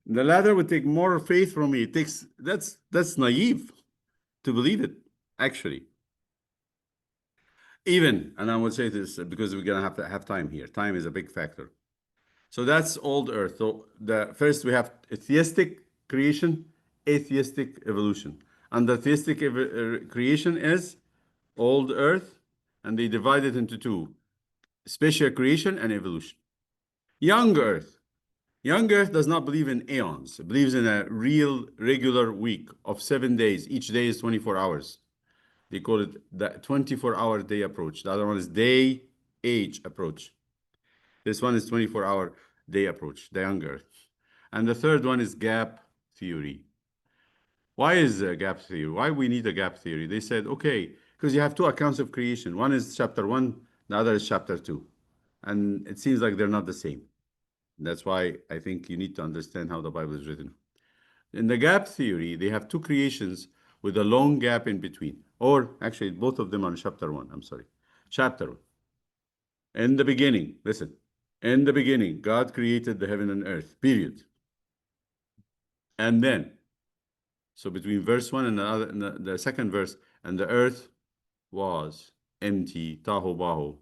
The latter would take more faith from me. That's naive to believe it, actually. Even, and I would say this because we're gonna have to have time here. Time is a big factor. So that's old Earth. So first we have theistic creation, atheistic evolution. And the theistic creation is old Earth, and they divide it into two: spatial creation and evolution. Young Earth. Young Earth does not believe in aeons. It believes in a real, regular week of 7 days. Each day is 24 hours. They call it the 24-hour day approach. The other one is day-age approach. This one is 24-hour day approach, the young Earth. And the third one is gap theory. Why is a gap theory? Why we need a gap theory? They said, okay, because you have two accounts of creation. One is chapter 1, the other is chapter 2. And it seems like they're not the same. That's why I think you need to understand how the Bible is written. In the gap theory, they have two creations with a long gap in between. Or actually, both of them are in chapter 1. I'm sorry. Chapter 1. In the beginning, listen. In the beginning, God created the heaven and earth, period. And then, so between verse 1 and the second verse, and the earth was empty, tahu bahu,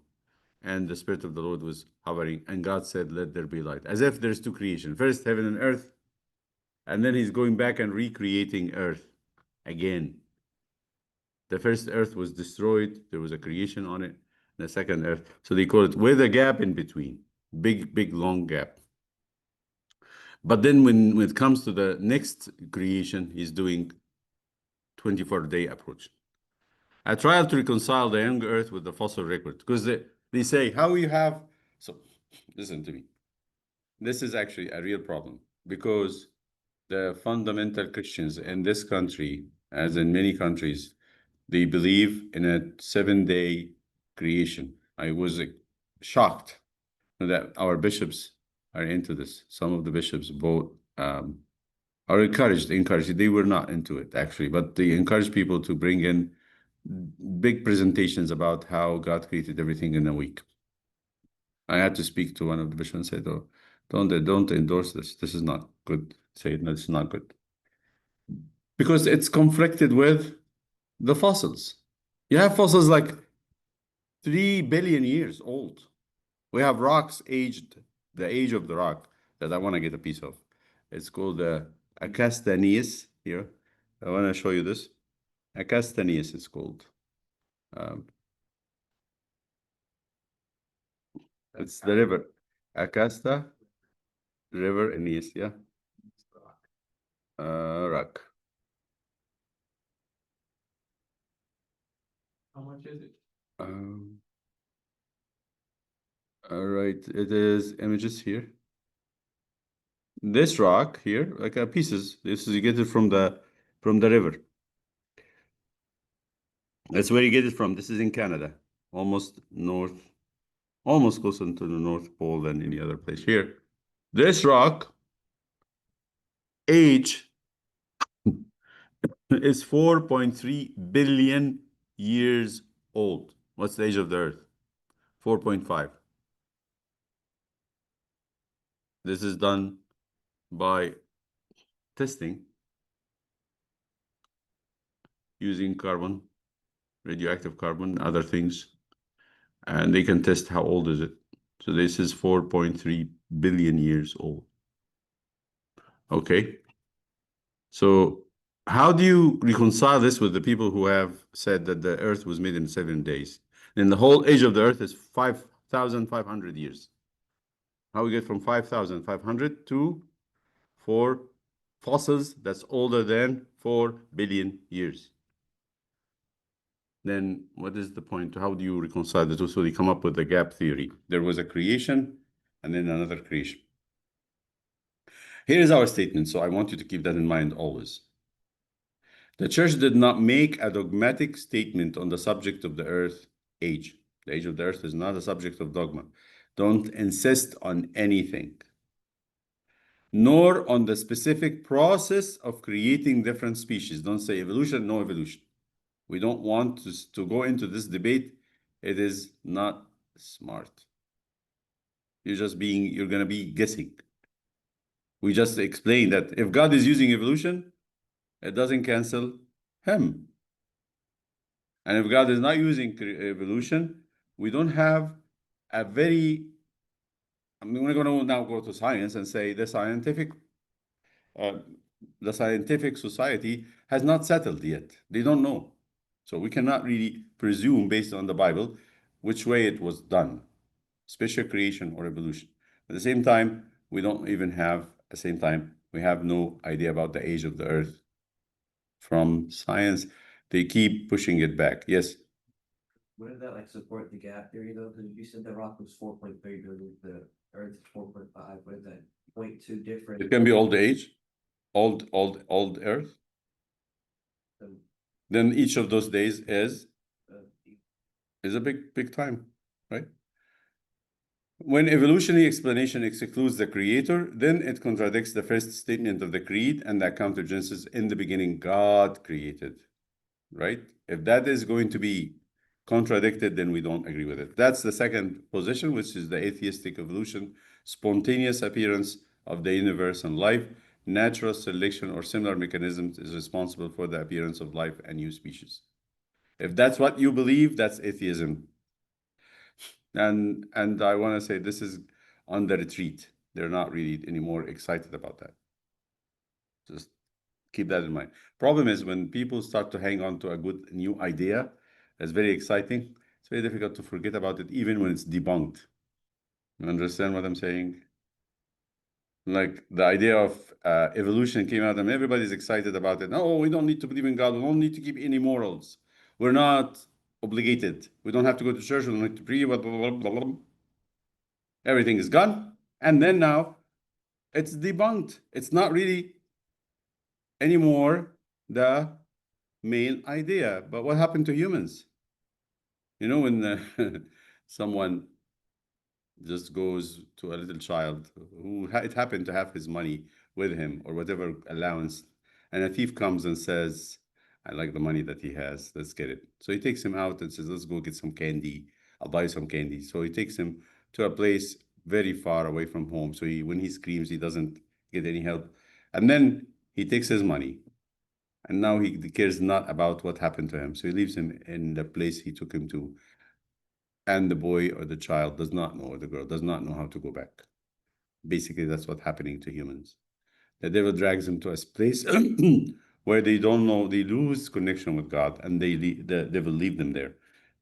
and the Spirit of the Lord was hovering, and God said, let there be light. As if there's two creations. First, heaven and earth, and then he's going back and recreating earth again. The first earth was destroyed. There was a creation on it. The second earth. So they call it with a gap in between. Big, long gap. But then when it comes to the next creation, he's doing 24-day approach. A trial to reconcile the young earth with the fossil record. Because they say, how you have... So, listen to me. This is actually a real problem. Because the fundamental Christians in this country, as in many countries, they believe in a 7-day creation. I was shocked that our bishops are into this. Some of the bishops both are encouraged. They were not into it, actually, but they encourage people to bring in big presentations about how God created everything in a week. I had to speak to one of the bishops and said, oh, don't endorse this. This is not good. Say it, no, it's not good. Because it's conflicted with the fossils. You have fossils like 3 billion years old. We have rocks aged, the age of the rock that I want to get a piece of. It's called Acastanias here. I want to show you this. Acastanias it's called. It's the river. Acasta, river, Aeneas, yeah. Rock. How much is it? All right, it is images here. This rock here, like pieces. This is you get it from the river. That's where you get it from. This is in Canada, almost closer to the North Pole than any other place. Here, this rock age is 4.3 billion years old. What's the age of the Earth? 4.5. This is done by testing using carbon, radioactive carbon, other things, and they can test how old is it. So this is 4.3 billion years old. Okay. So how do you reconcile this with the people who have said that the earth was made in 7 days? Then the whole age of the earth is 5,500 years. How we get from 5,500 to 4 fossils that's older than 4 billion years? Then what is the point? How do you reconcile the two? So they come up with the gap theory. There was a creation and then another creation. Here is our statement, so I want you to keep that in mind always. The church did not make a dogmatic statement on the subject of the earth age. The age of the earth is not a subject of dogma. Don't insist on anything, nor on the specific process of creating different species. Don't say evolution, no evolution. We don't want to go into this debate. It is not smart. You're going to be guessing. We just explained that if God is using evolution, it doesn't cancel him. And if God is not using evolution, we don't have a very, we're going to now go to science and say the scientific society has not settled yet. They don't know. So we cannot really presume based on the Bible which way it was done, special creation or evolution. At the same time, we don't even have, at the same time, we have no idea about the age of the earth. From science, they keep pushing it back. Yes? Wouldn't that like support the gap theory though? Because if you said the rock was 4.3 billion, the earth is 4.5, what is that? 0.2 different. It can be old age, old earth. um, Then each of those days is uh, a big time, right? When evolutionary explanation excludes the creator, then it contradicts the first statement of the creed and the account of Genesis. In the beginning, God created, right? If that is going to be contradicted, then we don't agree with it. That's the second position, which is the atheistic evolution, spontaneous appearance of the universe and life, natural selection or similar mechanisms is responsible for the appearance of life and new species. If that's what you believe, that's atheism. And I want to say this is on the retreat. They're not really anymore excited about that. Just keep that in mind. Problem is when people start to hang on to a good new idea that's very exciting, it's very difficult to forget about it even when it's debunked. You understand what I'm saying? Like the idea of evolution came out and everybody's excited about it. No, we don't need to believe in God. We don't need to keep any morals. We're not obligated. We don't have to go to church. We don't need to pray. Blah, blah, blah, blah, blah. Everything is gone. And then now it's debunked. It's not really anymore the main idea. But what happened to humans? You know, when someone just goes to a little child who it happened to have his money with him or whatever allowance, and a thief comes and says, I like the money that he has, let's get it. So he takes him out and says, let's go get some candy. I'll buy some candy. So he takes him to a place very far away from home. So when he screams, he doesn't get any help. And then he takes his money. And now he cares not about what happened to him. So he leaves him in the place he took him to. And the boy or the child does not know, or the girl does not know how to go back. Basically, that's what's happening to humans. The devil drags them to a place where they don't know, they lose connection with God, and the devil leave them there,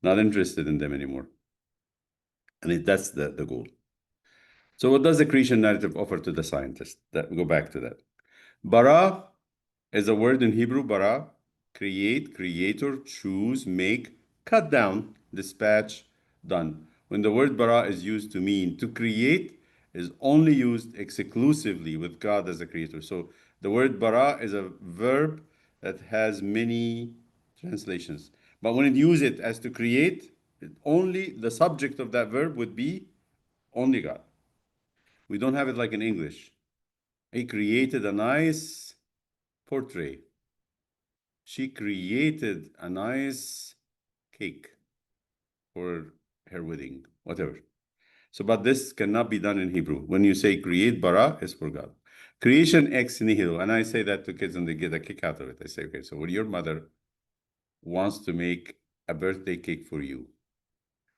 not interested in them anymore. And that's the goal. So what does the creation narrative offer to the scientist? Go back to that. Bara is a word in Hebrew, bara, create, creator, choose, make, cut down, dispatch, done. When the word bara is used to mean to create, is only used exclusively with God as a creator. So the word bara is a verb that has many translations. But when you use it as to create, only the subject of that verb would be only God. We don't have it like in English. He created a nice portrait. She created a nice cake for her wedding, whatever. So, but this cannot be done in Hebrew. When you say create, bara is for God. Creation ex nihilo. And I say that to kids and they get a kick out of it. I say, okay, so when your mother wants to make a birthday cake for you,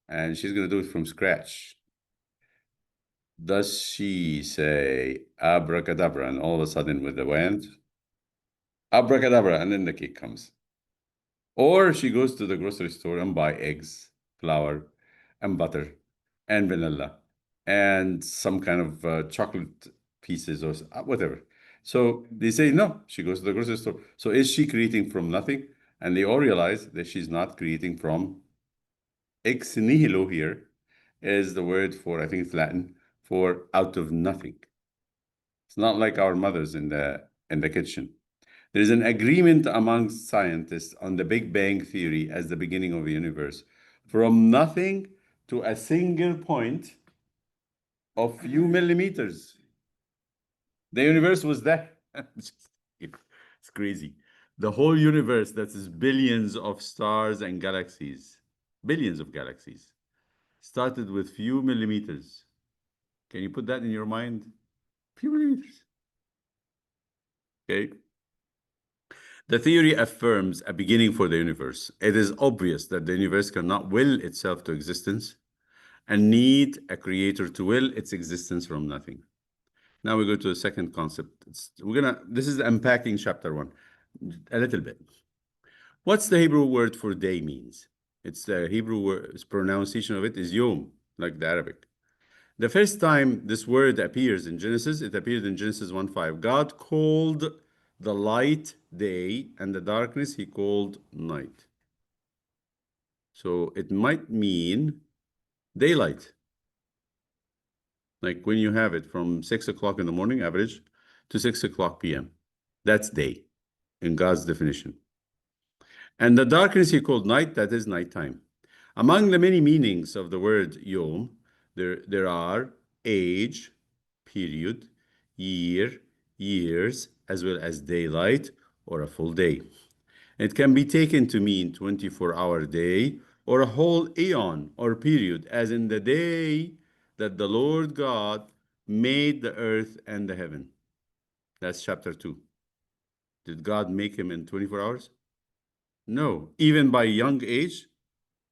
and she's going to do it from scratch, does she say abracadabra and all of a sudden with the wand, abracadabra, and then the cake comes? Or she goes to the grocery store and buy eggs, flour, and butter, and vanilla, and some kind of chocolate pieces or whatever. So they say, no, she goes to the grocery store. So is she creating from nothing? And they all realize that she's not creating from ex nihilo here is the word for, I think it's Latin, for out of nothing. It's not like our mothers in the kitchen. There is an agreement among scientists on the Big Bang Theory as the beginning of the universe. From nothing to a single point of few millimeters. The universe was there. It's crazy. The whole universe, that is billions of stars and galaxies, billions of galaxies, started with few millimeters. Can you put that in your mind? Few millimeters. Okay. The theory affirms a beginning for the universe. It is obvious that the universe cannot will itself to existence and need a creator to will its existence from nothing. Now we go to the second concept. This is unpacking chapter 1 a little bit. What's the Hebrew word for day means? It's the Hebrew word, pronunciation of it is yom, like the Arabic. The first time this word appears in Genesis, it appeared in Genesis 1:5. God called the light day and the darkness he called night. So it might mean daylight. Like when you have it from 6 o'clock in the morning, average, to 6 o'clock p.m. That's day in God's definition. And the darkness he called night, that is nighttime. Among the many meanings of the word yom, there are age, period, year, years, as well as daylight or a full day. It can be taken to mean 24-hour day or a whole eon or period, as in the day that the Lord God made the earth and the heaven. That's chapter 2. Did God make him in 24 hours? No. Even by young age,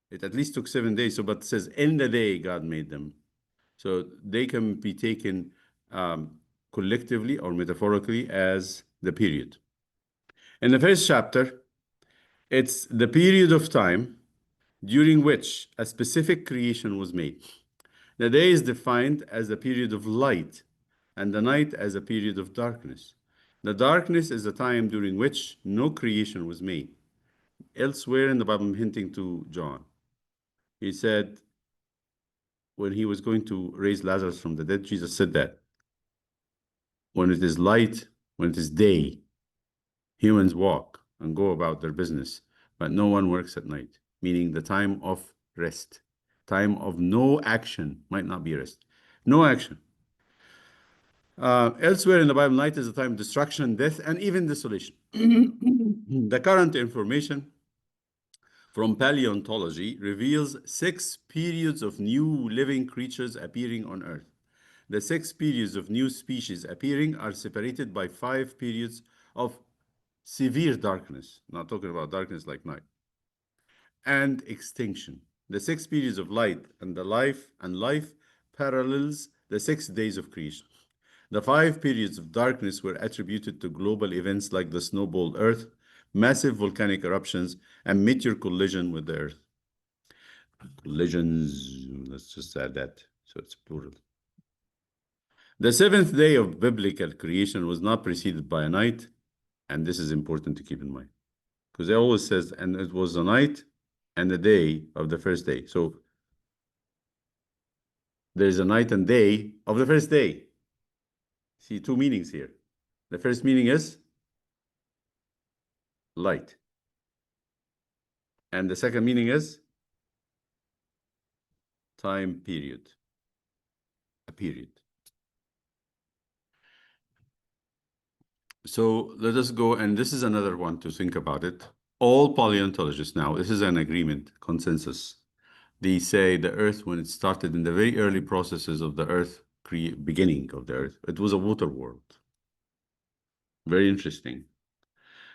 it at least took 7 days. So, but it says in the day God made them. So they can be taken collectively or metaphorically as the period. In the first chapter, it's the period of time during which a specific creation was made. The day is defined as a period of light and the night as a period of darkness. The darkness is the time during which no creation was made. Elsewhere in the Bible, I'm hinting to John. He said, when he was going to raise Lazarus from the dead, Jesus said that when it is light, when it is day, humans walk and go about their business, but no one works at night, meaning the time of rest. Time of no action might not be rest. No action. Elsewhere in the Bible, night is a time of destruction, death, and even desolation. The current information from paleontology reveals 6 periods of new living creatures appearing on Earth. The 6 periods of new species appearing are separated by 5 periods of severe darkness, not talking about darkness like night, and extinction. The 6 periods of light and life parallels the 6 days of creation. The 5 periods of darkness were attributed to global events like the snowball Earth, massive volcanic eruptions, and meteor collision with the Earth. Collisions, let's just add that, so it's plural. The 7th day of biblical creation was not preceded by a night, and this is important to keep in mind, because it always says, and it was the night and the day of the first day. So there's a night and day of the first day. See 2 meanings here. The first meaning is light. And the second meaning is time period. A period. So let us go, and this is another one to think about it. All paleontologists now, this is an agreement, consensus. They say the Earth, when it started in the very early processes of the Earth, beginning of the Earth, it was a water world. Very interesting.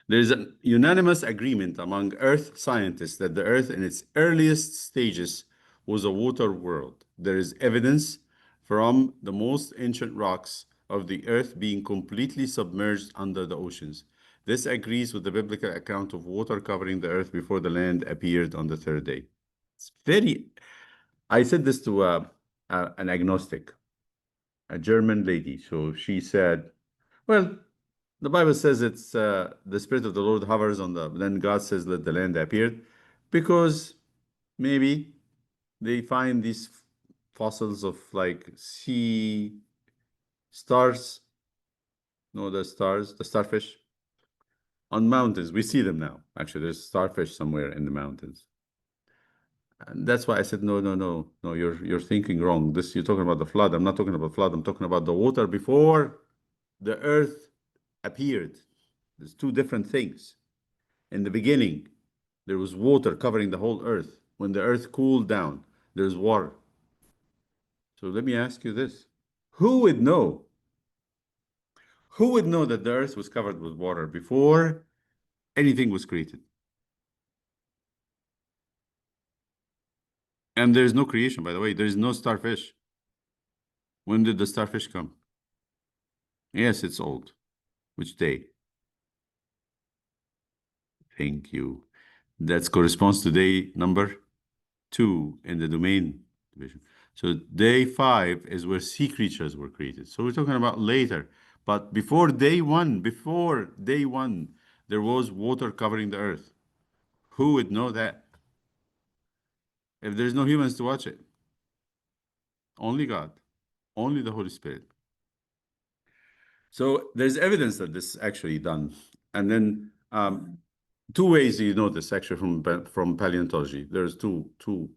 There is a unanimous agreement among Earth scientists that the Earth in its earliest stages was a water world. There is evidence from the most ancient rocks of the Earth being completely submerged under the oceans. This agrees with the biblical account of water covering the Earth before the land appeared on the third day. It's very. I said this to an agnostic, a German lady. So she said, well, the Bible says it's the Spirit of the Lord hovers on the, then God says, let the land appear, because maybe they find these fossils of like sea stars, no, the stars, the starfish on mountains. We see them now. Actually, there's starfish somewhere in the mountains. And that's why I said, no, you're thinking wrong. This, you're talking about the flood. I'm not talking about flood. I'm talking about the water before the earth appeared. There's two different things. In the beginning, there was water covering the whole earth. When the earth cooled down, there's water. So let me ask you this. Who would know? Who would know that the earth was covered with water before anything was created? And there's no creation, by the way. There's no starfish. When did the starfish come? Yes, it's old. Which day? Thank you. That corresponds to day number 2 in the domain division. So day 5 is where sea creatures were created. So we're talking about later. But before day 1, there was water covering the earth. Who would know that? If there's no humans to watch it. Only God. Only the Holy Spirit. So there's evidence that this is actually done. And then two ways you know this actually from paleontology. There's two.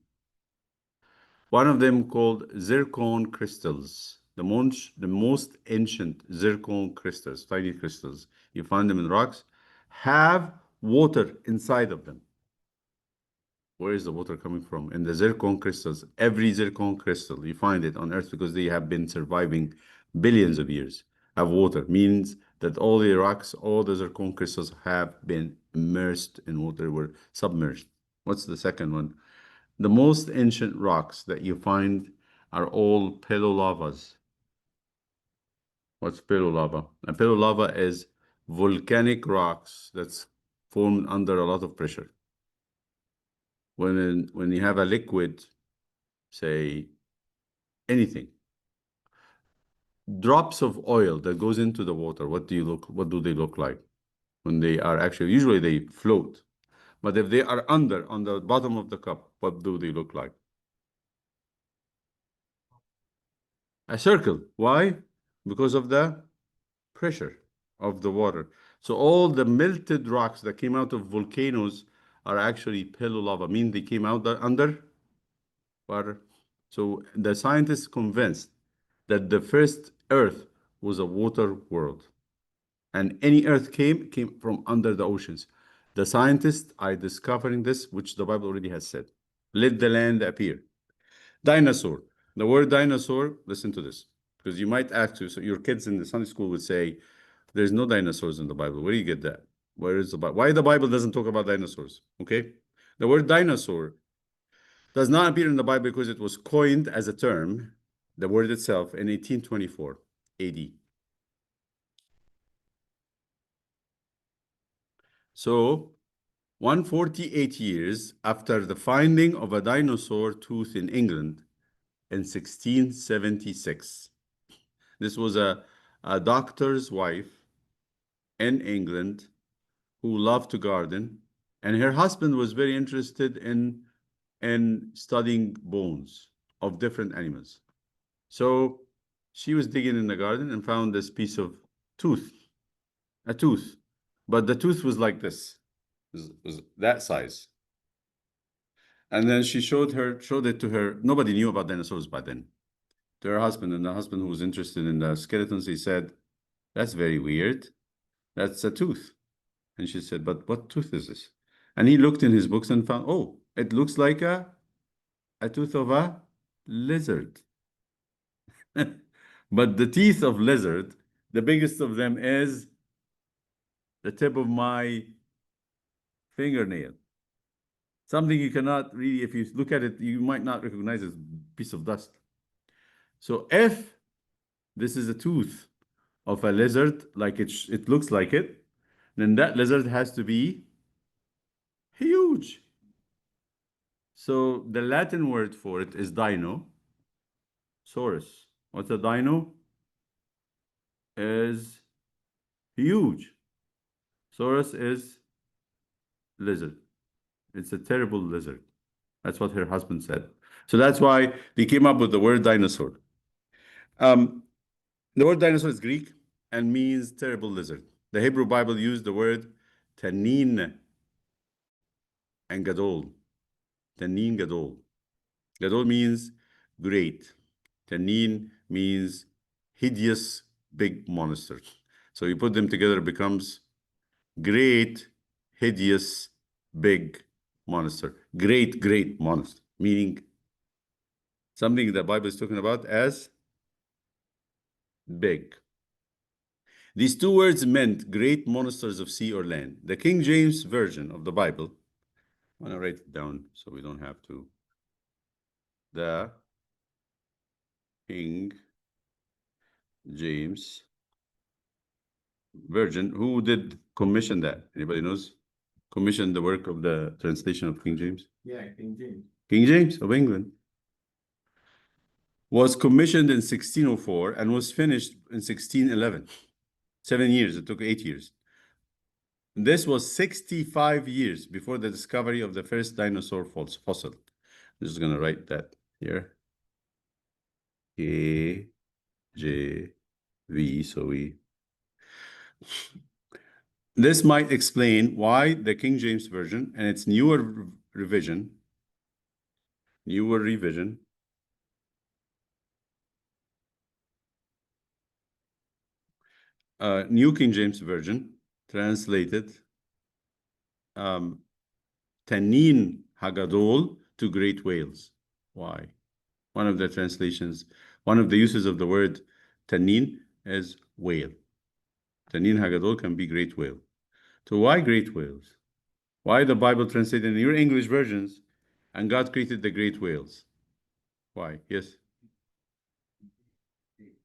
One of them called zircon crystals. The most ancient zircon crystals, tiny crystals, you find them in rocks, have water inside of them. Where is the water coming from? In the zircon crystals. Every zircon crystal, you find it on Earth because they have been surviving billions of years, have water. Means that all the rocks, all the zircon crystals have been immersed in water, were submerged. What's the second one? The most ancient rocks that you find are all paleolavas. What's paleolava? A paleolava is volcanic rocks that's formed under a lot of pressure. When you have a liquid, say anything, drops of oil that goes into the water, what do they look like? When they are actually, usually they float. But if they are on the bottom of the cup, what do they look like? A circle. Why? Because of the pressure of the water. So all the melted rocks that came out of volcanoes are actually paleolava, mean they came out under water. So the scientists convinced that the first Earth was a water world. And any Earth came from under the oceans. The scientists are discovering this, which the Bible already has said. Let the land appear. Dinosaur. The word dinosaur, listen to this, because you might ask so your kids in the Sunday school would say, there's no dinosaurs in the Bible. Where do you get that? Where is the Bible? Why the Bible doesn't talk about dinosaurs? Okay. The word dinosaur does not appear in the Bible because it was coined as a term, the word itself, in 1824 AD. So 148 years after the finding of a dinosaur tooth in England in 1676. This was a doctor's wife in England who loved to garden, and her husband was very interested in studying bones of different animals. So she was digging in the garden and found this piece of a tooth, but the tooth was like this, was that size. And then she showed it to her. Nobody knew about dinosaurs by then. To her husband, and the husband, who was interested in the skeletons, he said, "That's very weird. That's a tooth." And she said, "But what tooth is this?" And he looked in his books and found, oh, it looks like a tooth of a lizard. But the teeth of lizard, the biggest of them is the tip of my fingernail. Something you cannot really, if you look at it, you might not recognize it as a piece of dust. So if this is a tooth of a lizard, like it looks like it, then that lizard has to be huge. So the Latin word for it is Dinosaurus. What's a dino? Is huge. Saurus is lizard. It's a terrible lizard. That's what her husband said. So that's why they came up with the word dinosaur. The word dinosaur is Greek and means terrible lizard. The Hebrew Bible used the word tanin and gadol. Tanin gadol. Gadol means great. Tanin means hideous big monster. So you put them together, it becomes great, hideous, big monster. Great, great monster, meaning something the Bible is talking about as big. These two words meant great monsters of sea or land. The King James Version of the Bible, I'm going to write it down so we don't have to. The King James Version. Who did commission that? Anybody knows? Commissioned the work of the translation of King James? Yeah, King James. King James of England. Was commissioned in 1604 and was finished in 1611. 7 years. It took 8 years. This was 65 years before the discovery of the first dinosaur fossil. I'm just going to write that here. KJV. So we. This might explain why the King James Version and its newer revision, New King James Version translated Tanin Hagadol to great whales. Why? One of the translations, one of the uses of the word Tanin is whale. Tanin Hagadol can be great whale. So why great whales? Why the Bible translated in your English versions and God created the great whales? Why? Yes.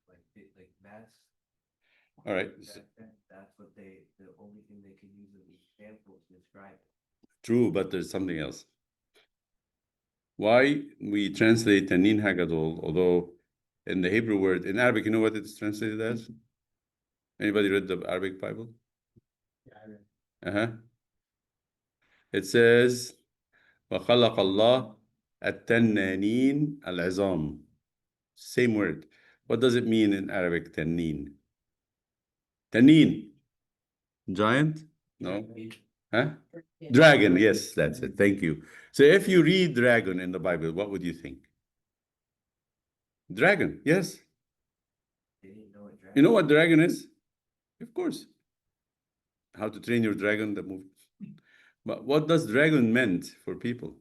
Like mass. All right. That's what the only thing they can use as an example to describe it. True, but there's something else. Why we translate Tanin Hagadol, although in the Hebrew word, in Arabic, you know what it's translated as? Anybody read the Arabic Bible? Yeah, It says, وَخَلَقَ اللَّهُ التَّنَّانِينَ الْعِظَامِ. Same word. What does it mean in Arabic, tannin? Tannin. Giant? No. Huh? Dragon, yes, that's it. Thank you. So if you read dragon in the Bible, what would you think? Dragon, yes. They didn't know what dragon. You know what dragon is? Of course. How to Train Your Dragon, the movie. But what does dragon meant for people?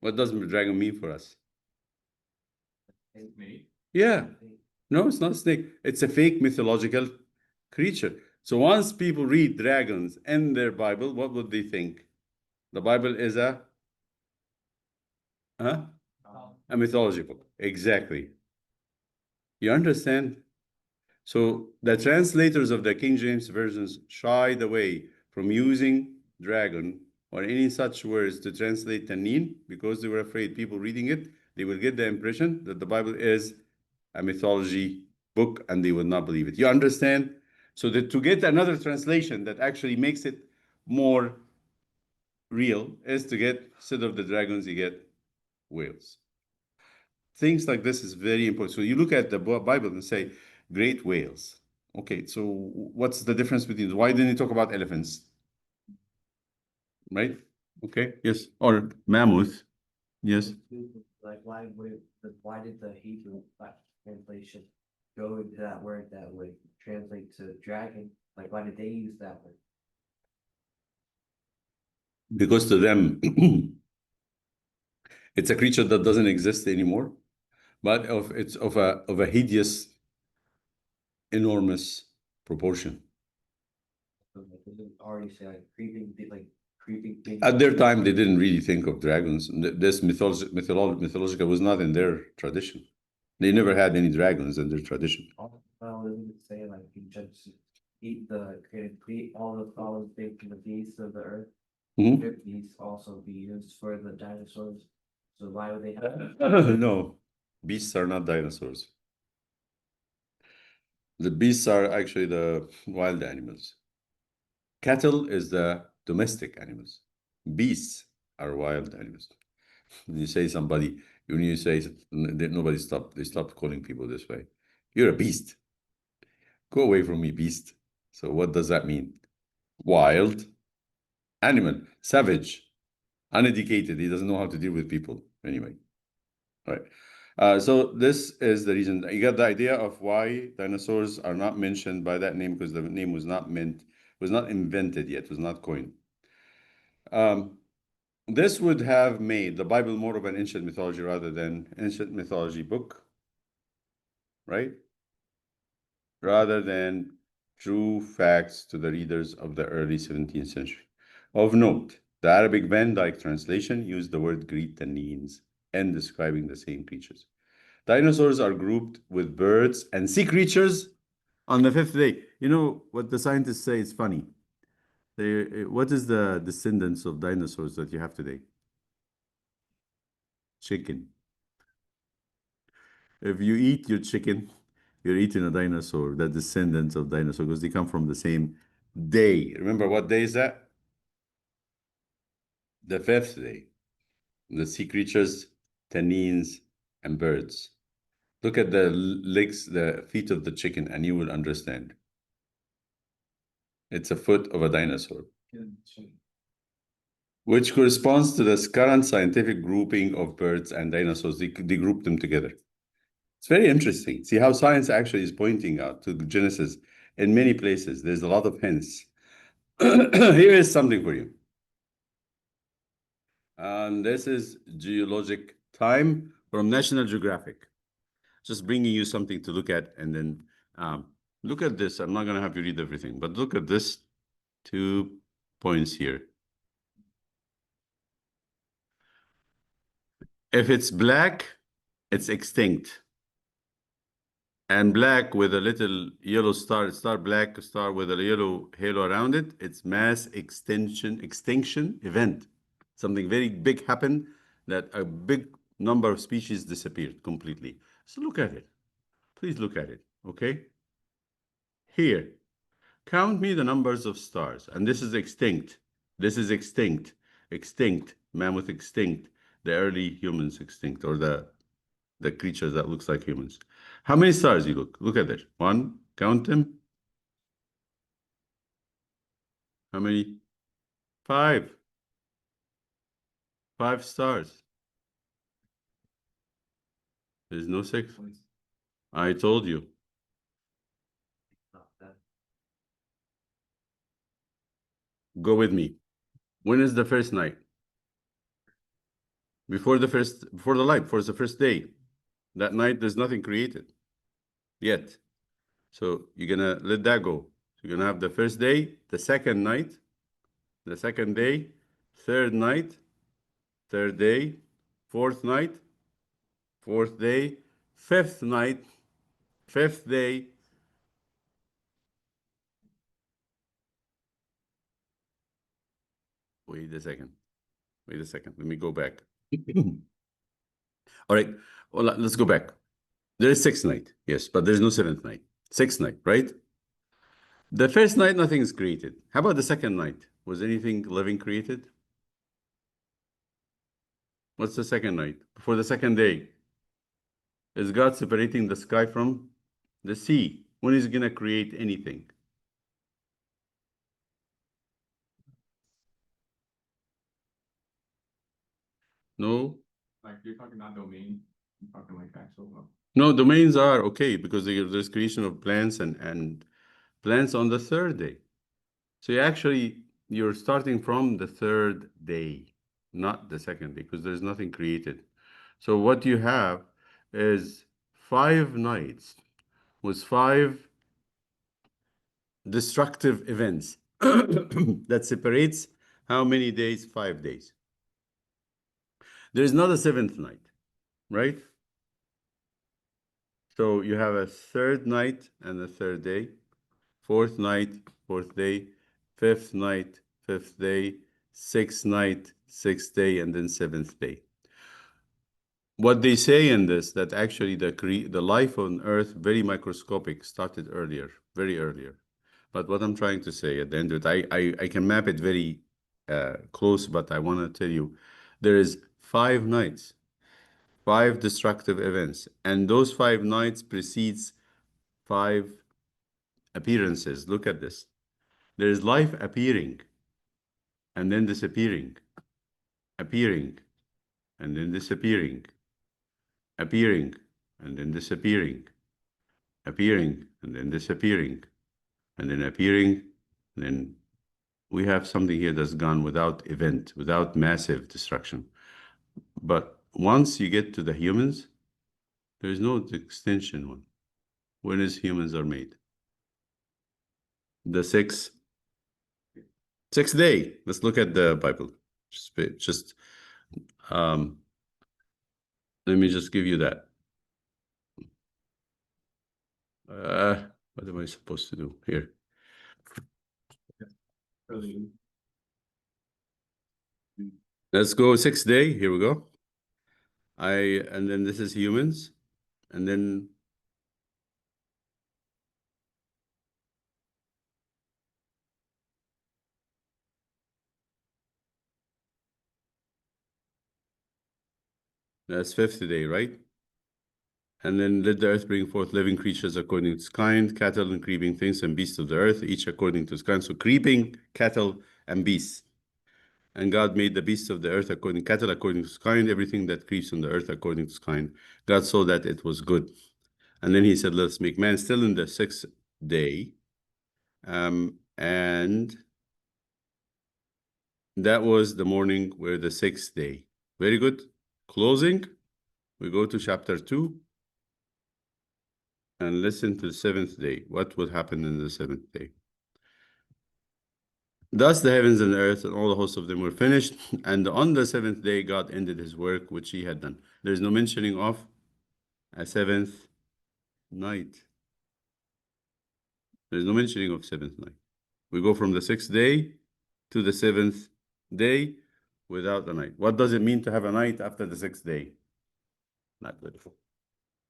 What does dragon mean for us? snake. Yeah. No, it's not a snake. It's a fake mythological creature. So once people read dragons in their Bible, what would they think? The Bible is a mythology book. Exactly. You understand? So the translators of the King James versions shied away from using dragon or any such words to translate Tanin because they were afraid people reading it, they will get the impression that the Bible is a mythology book and they would not believe it. You understand? So that to get another translation that actually makes it more real is to get, instead of the dragons, you get whales. Things like this is very important. So you look at the Bible and say, great whales. Okay, so what's the difference between, why didn't he talk about elephants? Right? Okay, yes. Or mammoth. Yes. Like why did the Hebrew translation go into that word that would translate to dragon? Like why did they use that word? Because to them, it's a creature that doesn't exist anymore, but it's of a hideous, enormous proportion. So like, does it already say like creeping, things? At their time, they didn't really think of dragons. This mythological was not in their tradition. They never had any dragons in their tradition. Well, doesn't it say like you just eat all the things from the beasts of the earth? Mhm. Could these also be used for the dinosaurs? So why would they have? No, beasts are not dinosaurs. The beasts are actually the wild animals. Cattle is the domestic animals. Beasts are wild animals. When you say nobody stopped, they stopped calling people this way. You're a beast. Go away from me, beast. So what does that mean? Wild animal, savage, uneducated. He doesn't know how to deal with people. Anyway, all right. So this is the reason you got the idea of why dinosaurs are not mentioned by that name, because the name was not invented yet, was not coined. This would have made the Bible more of an ancient mythology rather than ancient mythology book, right? Rather than true facts to the readers of the early 17th century. Of note, the Arabic Van Dyck translation used the word Greetanians in describing the same creatures. Dinosaurs are grouped with birds and sea creatures on the fifth day. You know what the scientists say is funny. What is the descendants of dinosaurs that you have today? Chicken. If you eat your chicken, you're eating a dinosaur, the descendants of dinosaurs, because they come from the same day. Remember what day is that? The fifth day. The sea creatures, tannins, and birds. Look at the legs, the feet of the chicken, and you will understand. It's a foot of a dinosaur, which corresponds to the current scientific grouping of birds and dinosaurs. They group them together. It's very interesting. See how science actually is pointing out to Genesis in many places. There's a lot of hints. Here is something for you. And this is geologic time from National Geographic. Just bringing you something to look at, and then look at this. I'm not going to have you read everything, but look at this 2 points here. If it's black, it's extinct. And black with a little yellow star black star with a yellow halo around it, it's mass extinction event. Something very big happened, that a big number of species disappeared completely. So look at it. Please look at it, okay? Here, count me the numbers of stars. And this is extinct. This is extinct. Extinct. Mammoth extinct. The early humans extinct, or the creatures that looks like humans. How many stars you look? Look at it. One, count them. How many? 5. 5 stars. There's no 6. I told you. Go with me. When is the first night? Before the light, before the first day. That night, there's nothing created yet. So you're going to let that go. So you're going to have the first day, the second night, the second day, third night, third day, fourth night, fourth day, fifth night, fifth day. Wait a second. Let me go back. All right. Well, let's go back. There is sixth night, yes, but there's no seventh night. Sixth night, right? The first night, nothing is created. How about the second night? Was anything living created? What's the second night? Before the second day? Is God separating the sky from the sea? When is he going to create anything? No? Like you're talking not domain, you're talking like actual. No, domains are okay, because there's creation of plants and plants on the third day. So you're starting from the third day, not the second day, because there's nothing created. So what you have is 5 nights with 5 destructive events. that separates how many days? 5 days. There is not a seventh night, right? So you have a third night and a third day, fourth night, fourth day, fifth night, fifth day, sixth night, sixth day, and then seventh day. What they say in this, that actually the life on Earth, very microscopic, started earlier, very earlier. But what I'm trying to say at the end of it, I can map it very close, but I want to tell you, there is 5 nights, 5 destructive events, and those 5 nights precedes 5 appearances. Look at this. There is life appearing, and then disappearing, appearing, and then disappearing, appearing, and then disappearing, appearing, and then disappearing, and then appearing, and then we have something here that's gone without event, without massive destruction. But once you get to the humans, there's no extension one. When is humans are made? The sixth day. Let's look at the Bible. Just let me just give you that. What am I supposed to do here? Let's go 6th day. Here we go. And then this is humans, and then that's 5th day, right? And then let the earth bring forth living creatures according to its kind, cattle and creeping things and beasts of the earth, each according to its kind. So creeping, cattle, and beasts. And God made the beasts of the earth according cattle according to its kind, everything that creeps on the earth according to its kind. God saw that it was good. And then he said, let's make man, still in the 6th day. And that was the morning where the 6th day. Very good. Closing. We go to chapter 2. And listen to the 7th day. What would happen in the 7th day? Thus the heavens and the earth and all the hosts of them were finished. And on the 7th day, God ended his work which he had done. There's no mentioning of a 7th night. There's no mentioning of 7th night. We go from the 6th day to the 7th day without a night. What does it mean to have a night after the 6th day? Not good.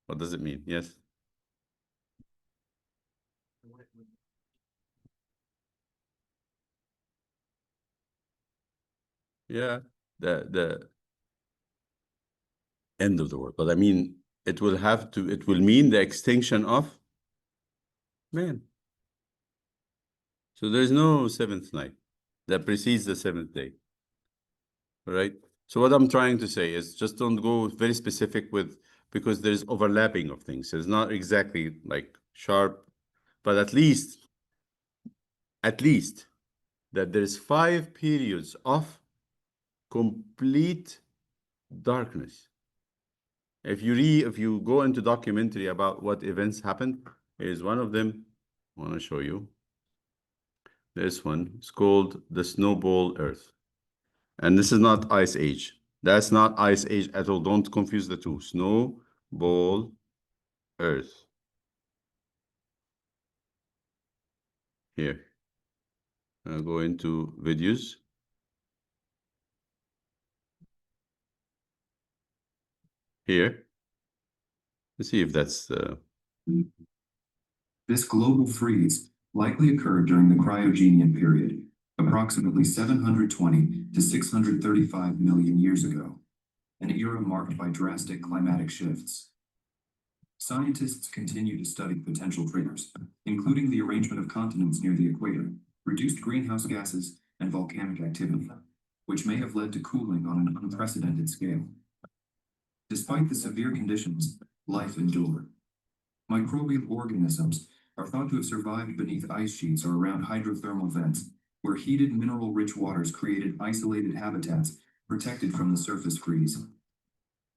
What does it mean? Yes. Yeah, the end of the world. But I mean, it will mean the extinction of man. So there's no 7th night that precedes the 7th day. All right. So what I'm trying to say is just don't go very specific because there's overlapping of things. It's not exactly like sharp, but at least that there's 5 periods of complete darkness. If you go into documentary about what events happened, here's one of them. I want to show you. This one. It's called the Snowball Earth. And this is not Ice Age. That's not Ice Age at all. Don't confuse the two. Snowball Earth. Here. I'll go into videos. Here. Let's see if that's the... This global freeze likely occurred during the Cryogenian period, approximately 720 to 635 million years ago, an era marked by drastic climatic shifts. Scientists continue to study potential triggers, including the arrangement of continents near the equator, reduced greenhouse gases, and volcanic activity, which may have led to cooling on an unprecedented scale. Despite the severe conditions, life endured. Microbial organisms are thought to have survived beneath ice sheets or around hydrothermal vents, where heated mineral-rich waters created isolated habitats protected from the surface freeze.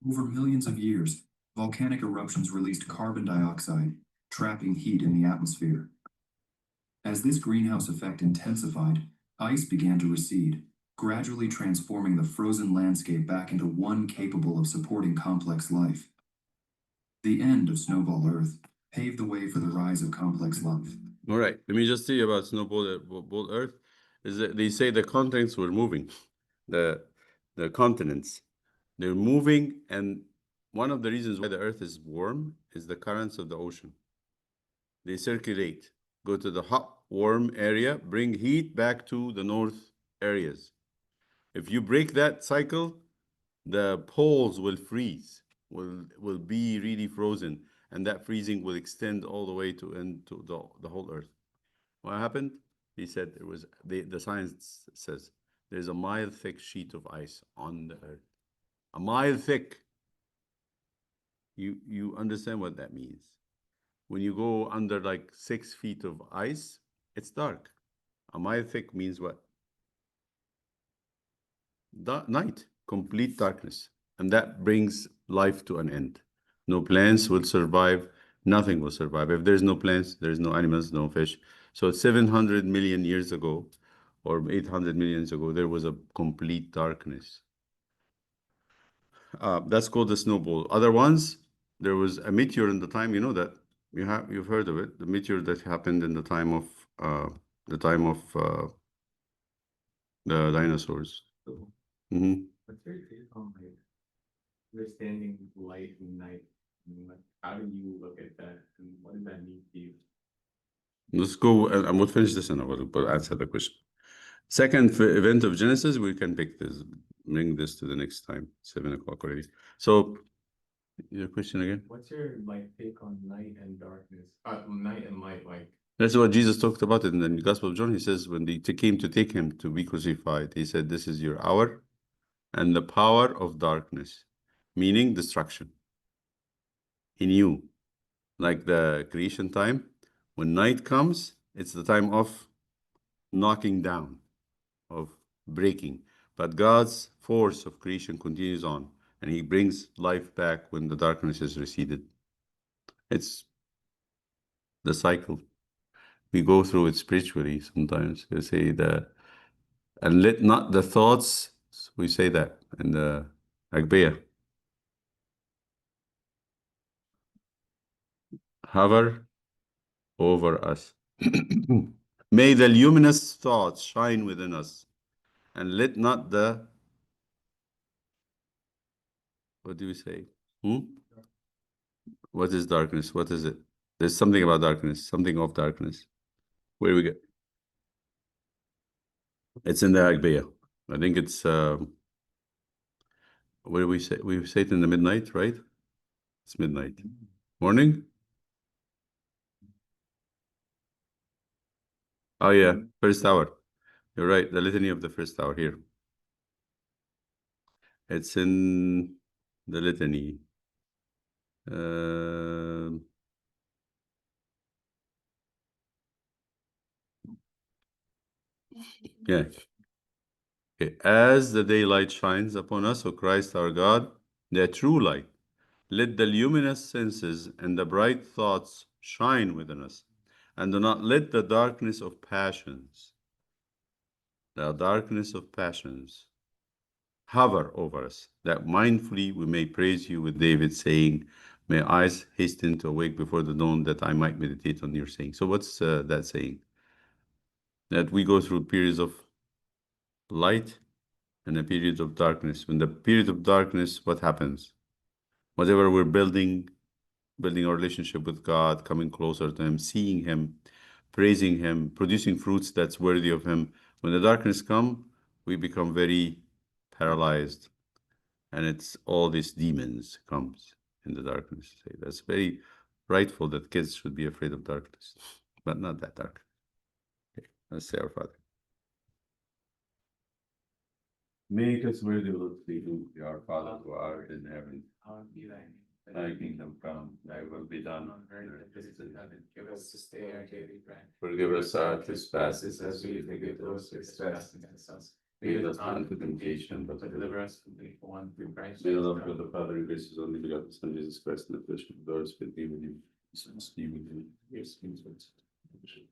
Over millions of years, volcanic eruptions released carbon dioxide, trapping heat in the atmosphere. As this greenhouse effect intensified, ice began to recede, gradually transforming the frozen landscape back into one capable of supporting complex life. The end of Snowball Earth paved the way for the rise of complex life. All right, let me just say about Snowball Ball Earth is that they say the continents were moving, the continents, they're moving, and one of the reasons why the Earth is warm is the currents of the ocean. They circulate, go to the hot, warm area, bring heat back to the north areas. If you break that cycle, the poles will freeze, will be really frozen, and that freezing will extend all the way to into the whole Earth. What happened? He said it was the science says there's a mile thick sheet of ice on the Earth. A mile thick. You understand what that means? When you go under like 6 feet of ice, it's dark. A mile thick means what? Night, complete darkness. And that brings life to an end. No plants will survive. Nothing will survive. If there's no plants, there's no animals, no fish. So 700 million years ago, or 800 million years ago, there was a complete darkness. That's called the snowball. Other ones, there was a meteor in the time, you know that. You've heard of it. The meteor that happened in the time of the dinosaurs. Mm-hmm. What's your take on like understanding light and night? I mean, like, how do you look at that, and what does that mean to you? Let's go, and we'll finish this and I will answer the question. Second event of Genesis, we can pick this, bring this to the next time, 7 o'clock already. So, your question again? What's your like take on night and darkness? Night and light, like That's what Jesus talked about in the Gospel of John. He says when they came to take him to be crucified, he said, "This is your hour and the power of darkness," meaning destruction. He knew, like the creation time, when night comes, it's the time of knocking down, of breaking. But God's force of creation continues on, and he brings life back when the darkness is receded. It's the cycle. We go through it spiritually sometimes. They say that, and let not the thoughts, we say that in the Agbeya, hover over us. May the luminous thoughts shine within us, and let not the, what do we say? What is darkness? What is it? There's something about darkness, something of darkness. Where do we get? It's in the Agbeya. I think it's, what do we say? We say it in the midnight, right? It's midnight. Morning? Oh yeah, first hour. You're right, the litany of the first hour here. It's in the litany. Yeah. Okay. As the daylight shines upon us, O Christ our God, the true light, let the luminous senses and the bright thoughts shine within us, and do not let the darkness of passions, hover over us, that mindfully we may praise you with David saying, "May eyes hasten to awake before the dawn, that I might meditate on your saying." So what's that saying? That we go through periods of light and a period of darkness. When the period of darkness, what happens? Whatever we're building our relationship with God, coming closer to him, seeing him, praising him, producing fruits that's worthy of him. When the darkness comes, we become very paralyzed, and it's all these demons comes in the darkness. That's very rightful that kids should be afraid of darkness, but not that dark. Okay, let's say our Father. Make us worthy of thee, our Father who art in heaven. Thy kingdom come, thy will be done on earth as it is in heaven. give us this day our daily bread. Forgive us our trespasses As we forgive those who trespass against us. lead us not into temptation, but Deliver us from the evil one through Christ. may the love of the Father and grace of his only begotten Son, Jesus Christ, and the fellowship of the Holy Spirit be with you. Be with you. Yes, be with you.